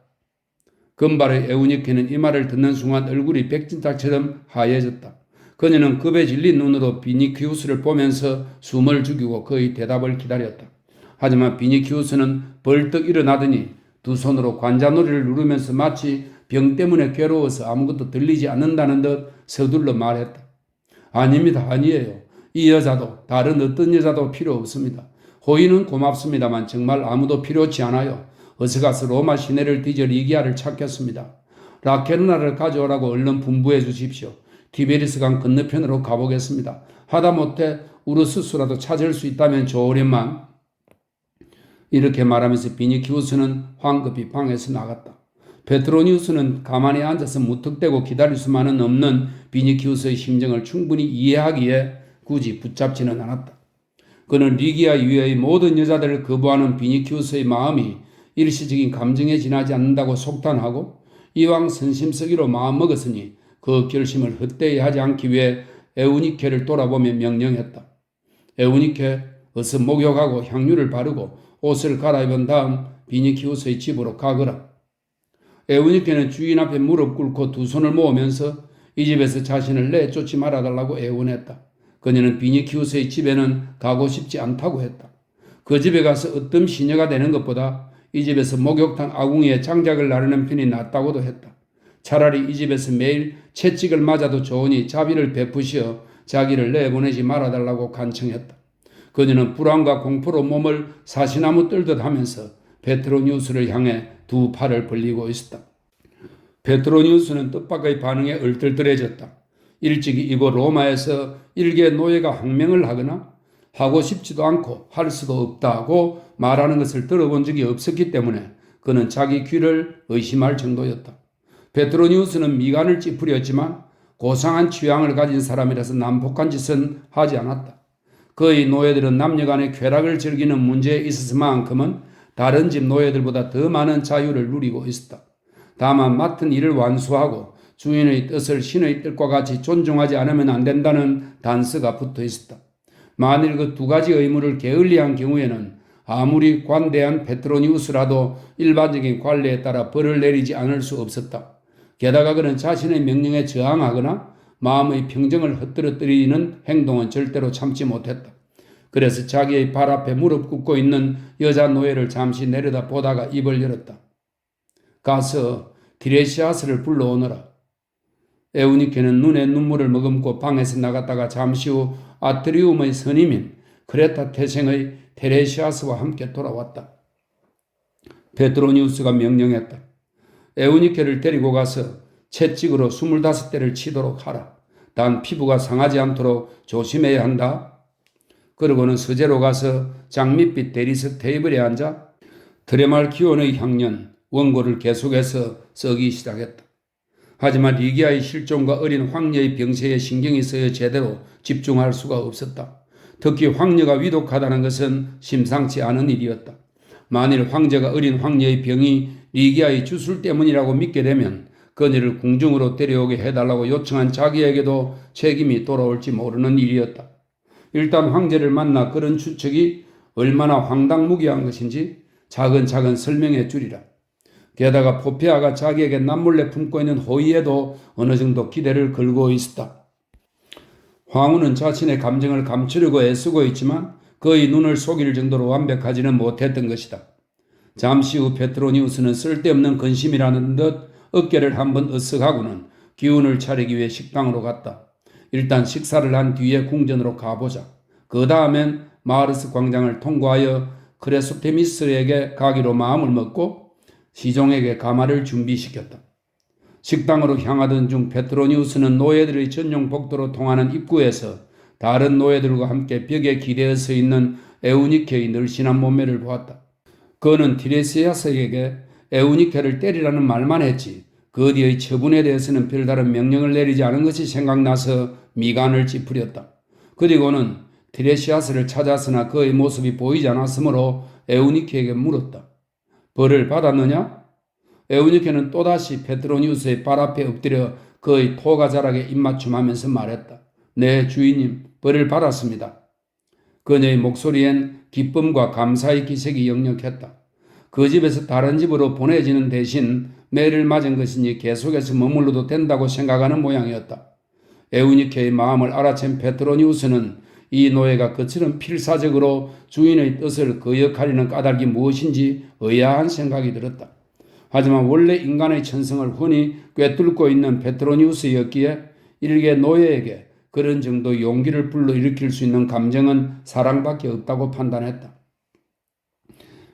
금발의 에우니케는 이 말을 듣는 순간 얼굴이 백진닭처럼 하얘졌다. 그녀는 급에 질린 눈으로 비니키우스를 보면서 숨을 죽이고 그의 대답을 기다렸다. 하지만 비니키우스는 벌떡 일어나더니 두 손으로 관자놀이를 누르면서 마치 병 때문에 괴로워서 아무것도 들리지 않는다는 듯 서둘러 말했다. 아닙니다. 아니에요. 이 여자도 다른 어떤 여자도 필요 없습니다. 호의는 고맙습니다만 정말 아무도 필요치 않아요. 어서 가서 로마 시내를 뒤져 리기아를 찾겠습니다. 라케르나를 가져오라고 얼른 분부해 주십시오. 티베리스 강 건너편으로 가보겠습니다. 하다못해 우르스스라도 찾을 수 있다면 좋으련만. 이렇게 말하면서 비니키우스는 황급히 방에서 나갔다. 페트로니우스는 가만히 앉아서 무턱대고 기다릴 수만은 없는 비니키우스의 심정을 충분히 이해하기에 굳이 붙잡지는 않았다. 그는 리기아 이외의 모든 여자들을 거부하는 비니키우스의 마음이 일시적인 감정에 지나지 않는다고 속단하고 이왕 선심쓰기로 마음먹었으니 그 결심을 헛되이 하지 않기 위해 에우니케를 돌아보며 명령했다. 에우니케, 어서 목욕하고 향유를 바르고 옷을 갈아입은 다음 비니키우스의 집으로 가거라. 에우니케는 주인 앞에 무릎 꿇고 두 손을 모으면서 이 집에서 자신을 내쫓지 말아달라고 애원했다. 그녀는 비니키우스의 집에는 가고 싶지 않다고 했다. 그 집에 가서 어떤 시녀가 되는 것보다 이 집에서 목욕탕 아궁이에 장작을 나르는 편이 낫다고도 했다. 차라리 이 집에서 매일 채찍을 맞아도 좋으니 자비를 베푸시어 자기를 내보내지 말아달라고 간청했다. 그녀는 불안과 공포로 몸을 사시나무 떨듯 하면서 페트로니우스를 향해 두 팔을 벌리고 있었다. 페트로니우스는 뜻밖의 반응에 얼떨떨해졌다. 일찍이 이곳 로마에서 일개 노예가 항명을 하거나 하고 싶지도 않고 할 수도 없다고 말하는 것을 들어본 적이 없었기 때문에 그는 자기 귀를 의심할 정도였다. 페트로니우스는 미간을 찌푸렸지만 고상한 취향을 가진 사람이라서 난폭한 짓은 하지 않았다. 그의 노예들은 남녀간의 쾌락을 즐기는 문제에 있어서만큼은 다른 집 노예들보다 더 많은 자유를 누리고 있었다. 다만 맡은 일을 완수하고 주인의 뜻을 신의 뜻과 같이 존중하지 않으면 안 된다는 단서가 붙어 있었다. 만일 그 두 가지 의무를 게을리한 경우에는 아무리 관대한 페트로니우스라도 일반적인 관례에 따라 벌을 내리지 않을 수 없었다. 게다가 그는 자신의 명령에 저항하거나 마음의 평정을 헛들어뜨리는 행동은 절대로 참지 못했다. 그래서 자기의 발 앞에 무릎 꿇고 있는 여자 노예를 잠시 내려다 보다가 입을 열었다. 가서 디레시아스를 불러오너라. 에우니케는 눈에 눈물을 머금고 방에서 나갔다가 잠시 후 아트리움의 선임인 크레타 태생의 테레시아스와 함께 돌아왔다. 페트로니우스가 명령했다. 에우니케를 데리고 가서 채찍으로 25대를 치도록 하라. 단 피부가 상하지 않도록 조심해야 한다. 그러고는 서재로 가서 장밋빛 대리석 테이블에 앉아 트레말키온의 향년, 원고를 계속해서 써기 시작했다. 하지만 리기아의 실종과 어린 황녀의 병세에 신경이 쓰여 제대로 집중할 수가 없었다. 특히 황녀가 위독하다는 것은 심상치 않은 일이었다. 만일 황제가 어린 황녀의 병이 리기아의 주술 때문이라고 믿게 되면 그녀를 궁중으로 데려오게 해달라고 요청한 자기에게도 책임이 돌아올지 모르는 일이었다. 일단 황제를 만나 그런 추측이 얼마나 황당무계한 것인지 차근차근 설명해 주리라. 게다가 포페아가 자기에게 남몰래 품고 있는 호의에도 어느 정도 기대를 걸고 있었다. 황후는 자신의 감정을 감추려고 애쓰고 있지만 그의 눈을 속일 정도로 완벽하지는 못했던 것이다. 잠시 후 페트로니우스는 쓸데없는 근심이라는 듯 어깨를 한번 으쓱하고는 기운을 차리기 위해 식당으로 갔다. 일단 식사를 한 뒤에 궁전으로 가보자. 그 다음엔 마르스 광장을 통과하여 크레소테미스에게 가기로 마음을 먹고 시종에게 가마를 준비시켰다. 식당으로 향하던 중 페트로니우스는 노예들의 전용 복도로 통하는 입구에서 다른 노예들과 함께 벽에 기대어 서 있는 에우니케의 늘씬한 몸매를 보았다. 그는 티레시아스에게 에우니케를 때리라는 말만 했지 그 뒤의 처분에 대해서는 별다른 명령을 내리지 않은 것이 생각나서 미간을 찌푸렸다. 그리고는 티레시아스를 찾았으나 그의 모습이 보이지 않았으므로 에우니케에게 물었다. 벌을 받았느냐? 에우니케는 또다시 페트로니우스의 발 앞에 엎드려 그의 토가자락에 입맞춤하면서 말했다. 네, 주인님, 벌을 받았습니다. 그녀의 목소리엔 기쁨과 감사의 기색이 역력했다. 그 집에서 다른 집으로 보내지는 대신 매를 맞은 것이니 계속해서 머물러도 된다고 생각하는 모양이었다. 에우니케의 마음을 알아챈 페트로니우스는 이 노예가 그처럼 필사적으로 주인의 뜻을 거역하려는 까닭이 무엇인지 의아한 생각이 들었다. 하지만 원래 인간의 천성을 흔히 꿰뚫고 있는 페트로니우스였기에 일개 노예에게 그런 정도 용기를 불러일으킬 수 있는 감정은 사랑밖에 없다고 판단했다.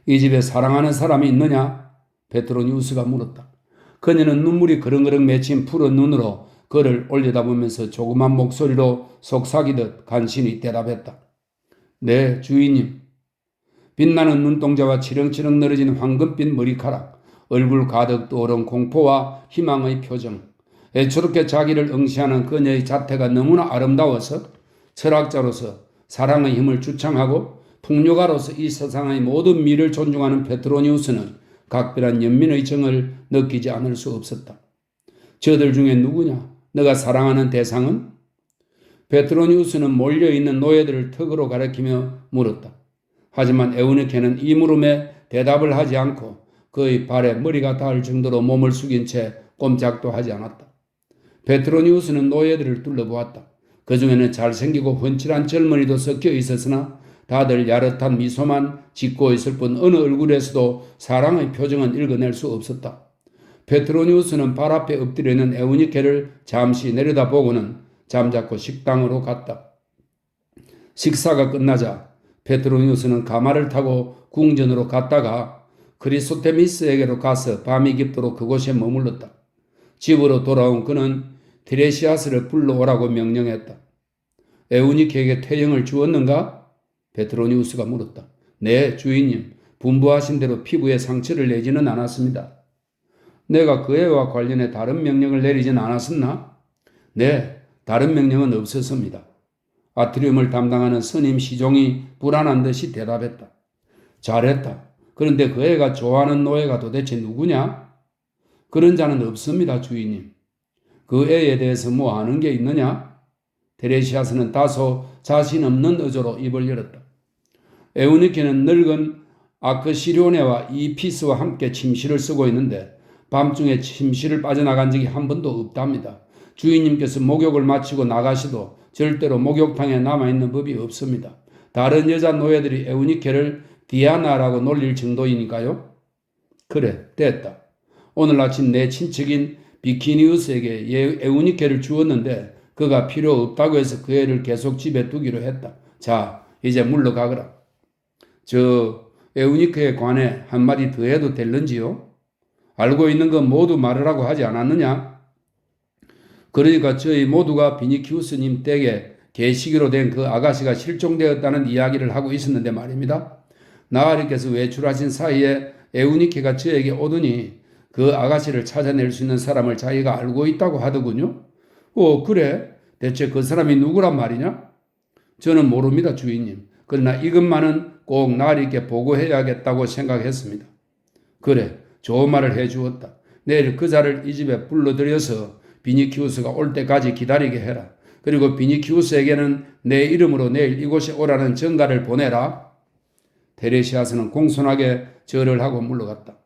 이 집에 사랑하는 사람이 있느냐? 페트로니우스가 물었다. 그녀는 눈물이 그렁그렁 맺힌 푸른 눈으로 그를 올려다보면서 조그만 목소리로 속삭이듯 간신히 대답했다. 네, 주인님. 빛나는 눈동자와 치렁치렁 늘어진 황금빛 머리카락, 얼굴 가득 떠오른 공포와 희망의 표정, 애초롭게 자기를 응시하는 그녀의 자태가 너무나 아름다워서 철학자로서 사랑의 힘을 주창하고 풍요가로서 이 세상의 모든 미를 존중하는 페트로니우스는 각별한 연민의 정을 느끼지 않을 수 없었다. 저들 중에 누구냐? 너가 사랑하는 대상은? 페트로니우스는 몰려있는 노예들을 턱으로 가리키며 물었다. 하지만 에우니케는 이 물음에 대답을 하지 않고 그의 발에 머리가 닿을 정도로 몸을 숙인 채 꼼짝도 하지 않았다. 페트로니우스는 노예들을 둘러보았다. 그 중에는 잘생기고 훤칠한 젊은이도 섞여 있었으나 다들 야릇한 미소만 짓고 있을 뿐 어느 얼굴에서도 사랑의 표정은 읽어낼 수 없었다. 페트로니우스는 발 앞에 엎드려 있는 에우니케를 잠시 내려다보고는 잠자코 식당으로 갔다. 식사가 끝나자 페트로니우스는 가마를 타고 궁전으로 갔다가 크리소테미스에게로 가서 밤이 깊도록 그곳에 머물렀다. 집으로 돌아온 그는 티레시아스를 불러오라고 명령했다. 에우니케에게 퇴영을 주었는가? 페트로니우스가 물었다. 네, 주인님. 분부하신 대로 피부에 상처를 내지는 않았습니다. 내가 그 애와 관련해 다른 명령을 내리진 않았었나? 네, 다른 명령은 없었습니다. 아트리움을 담당하는 스님 시종이 불안한 듯이 대답했다. 잘했다. 그런데 그 애가 좋아하는 노예가 도대체 누구냐? 그런 자는 없습니다, 주인님. 그 애에 대해서 뭐 아는 게 있느냐? 테레시아스는 다소 자신 없는 어조로 입을 열었다. 에우니케는 늙은 아크시료네와 이피스와 함께 침실을 쓰고 있는데 밤중에 침실을 빠져나간 적이 한 번도 없답니다. 주인님께서 목욕을 마치고 나가시도 절대로 목욕탕에 남아있는 법이 없습니다. 다른 여자 노예들이 에우니케를 디아나라고 놀릴 정도이니까요. 그래, 됐다. 오늘 아침 내 친척인 비키니우스에게 에우니케를 주었는데 그가 필요 없다고 해서 그 애를 계속 집에 두기로 했다. 자, 이제 물러가거라. 저 에우니케에 관해 한마디 더 해도 될는지요? 알고 있는 건 모두 말하라고 하지 않았느냐? 그러니까 저희 모두가 비니키우스님 댁에 계시기로 된 그 아가씨가 실종되었다는 이야기를 하고 있었는데 말입니다. 나으리께서 외출하신 사이에 에우니케가 저에게 오더니 그 아가씨를 찾아낼 수 있는 사람을 자기가 알고 있다고 하더군요. 그래? 대체 그 사람이 누구란 말이냐? 저는 모릅니다, 주인님. 그러나 이것만은 꼭 나으리께 보고해야겠다고 생각했습니다. 그래, 좋은 말을 해주었다. 내일 그 자를 이 집에 불러들여서 비니키우스가 올 때까지 기다리게 해라. 그리고 비니키우스에게는 내 이름으로 내일 이곳에 오라는 전가를 보내라. 테레시아스는 공손하게 절을 하고 물러갔다.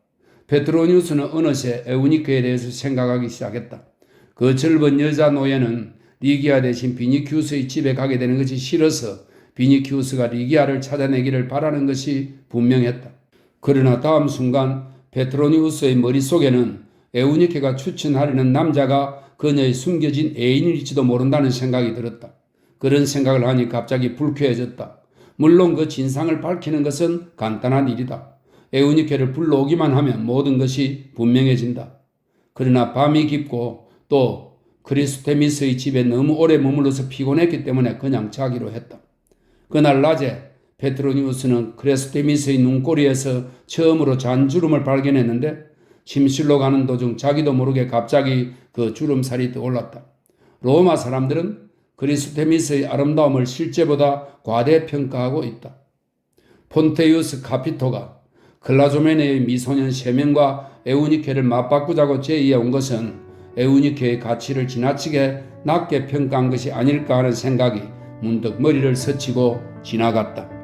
페트로니우스는 어느새 에우니케에 대해서 생각하기 시작했다. 그 젊은 여자 노예는 리기아 대신 비니키우스의 집에 가게 되는 것이 싫어서 비니키우스가 리기아를 찾아내기를 바라는 것이 분명했다. 그러나 다음 순간 페트로니우스의 머릿속에는 에우니케가 추천하려는 남자가 그녀의 숨겨진 애인일지도 모른다는 생각이 들었다. 그런 생각을 하니 갑자기 불쾌해졌다. 물론 그 진상을 밝히는 것은 간단한 일이다. 에우니케를 불러오기만 하면 모든 것이 분명해진다. 그러나 밤이 깊고 또 크리스테미스의 집에 너무 오래 머물러서 피곤했기 때문에 그냥 자기로 했다. 그날 낮에 페트로니우스는 크리스테미스의 눈꼬리에서 처음으로 잔주름을 발견했는데 침실로 가는 도중 자기도 모르게 갑자기 그 주름살이 떠올랐다. 로마 사람들은 크리스테미스의 아름다움을 실제보다 과대평가하고 있다. 폰테이우스 카피토가 클라조메네의 미소년 3명과 에우니케를 맞바꾸자고 제의해온 것은 에우니케의 가치를 지나치게 낮게 평가한 것이 아닐까 하는 생각이 문득 머리를 스치고 지나갔다.